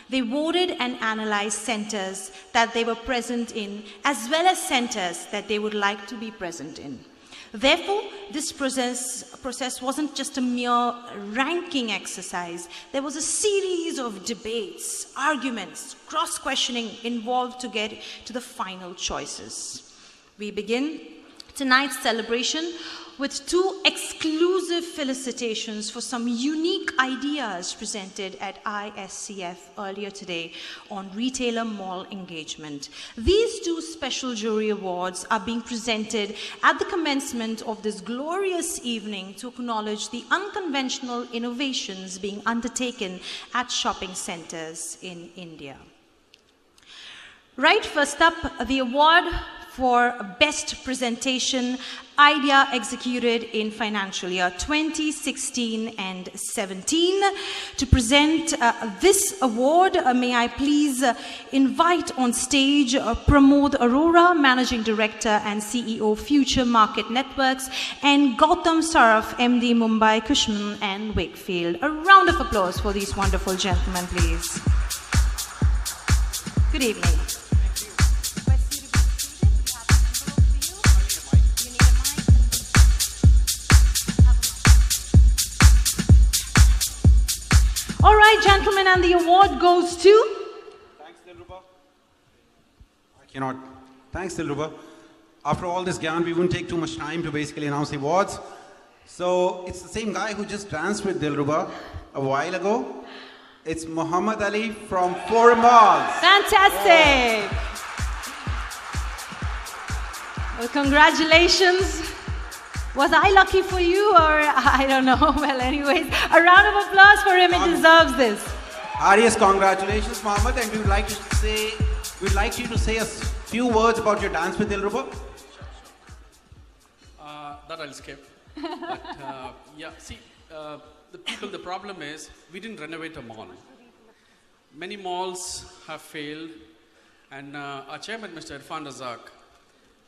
They voted and analyzed centers that they were present in, as well as centers that they would like to be present in. Therefore, this process wasn't just a mere ranking exercise. There was a series of debates, arguments, cross-questioning involved to get to the final choices. We begin tonight's celebration with 2 exclusive felicitations for some unique ideas presented at ISCF earlier today on retailer mall engagement. These 2 special jury awards are being presented at the commencement of this glorious evening to acknowledge the unconventional innovations being undertaken at shopping centers in India. Right, first up, the award for Best Presentation Idea Executed in Financial Year 2016 and 17. To present this award, may I please invite on stage Pramod Arora, Managing Director and CEO, Future Market Networks, and Gautam Saraf, MD, Mumbai, Cushman and Wakefield. A round of applause for these wonderful gentlemen, please. Good evening. All right, gentlemen, and the award goes to... Thanks, Dilruba. I cannot. Thanks, Dilruba. After all this gyan, we won't take too much time to basically announce the awards. So it's the same guy who just danced with Dilruba a while ago. It's Muhammad Ali from Forum Malls. Fantastic. Well, congratulations. Was I lucky for you, or I don't know? Well, anyways, a round of applause for him. It deserves this. Arias, congratulations, Mohammed, and we'd like you to say a few words about your dance with Dilruba. That I'll skip. But, yeah, see, the problem is we didn't renovate a mall. Many malls have failed, and our chairman, Mr. Irfan Razak,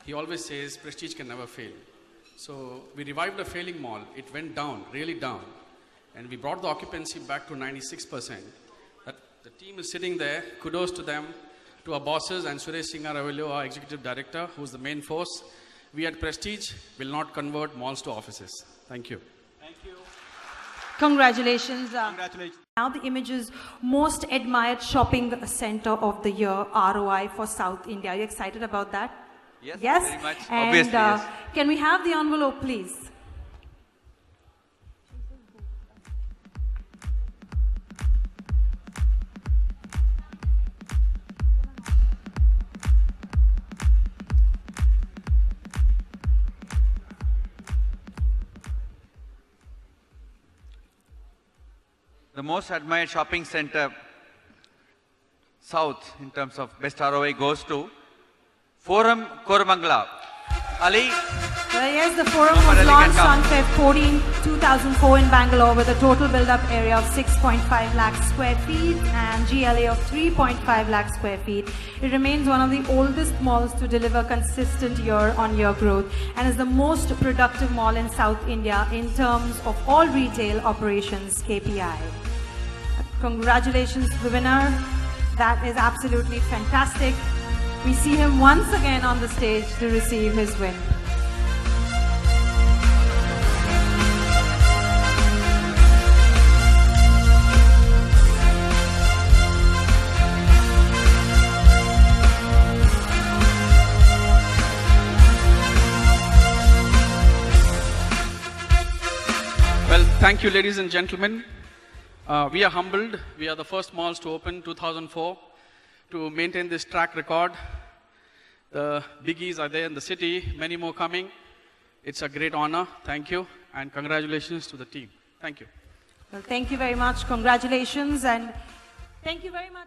he always says prestige can never fail. So we revived a failing mall. It went down, really down. And we brought the occupancy back to 96%. The team is sitting there. Kudos to them, to our bosses, and Suresh Singaravello, our executive director, who's the main force. We at Prestige will not convert malls to offices. Thank you. Thank you. Congratulations. Congratulations. Now the Image's most admired shopping center of the year, ROI for South India. Are you excited about that? Yes, very much. And Obviously, yes. Can we have the envelope, please? The most admired shopping center South in terms of best ROI goes to Forum Koramangala. Ali? Well, yes, the forum was launched on Feb 14, 2004 in Bangalore with a total build-up area of 6.5 lakh square feet and GLA of 3.5 lakh square feet. It remains one of the oldest malls to deliver consistent year-on-year growth and is the most productive mall in South India in terms of all retail operations KPI. Congratulations to the winner. That is absolutely fantastic. We see him once again on the stage to receive his win. Well, thank you, ladies and gentlemen. We are humbled. We are the first malls to open 2004. To maintain this track record. The biggies are there in the city, many more coming. It's a great honor. Thank you, and congratulations to the team. Thank you. Well, thank you very much. Congratulations, and thank you very much.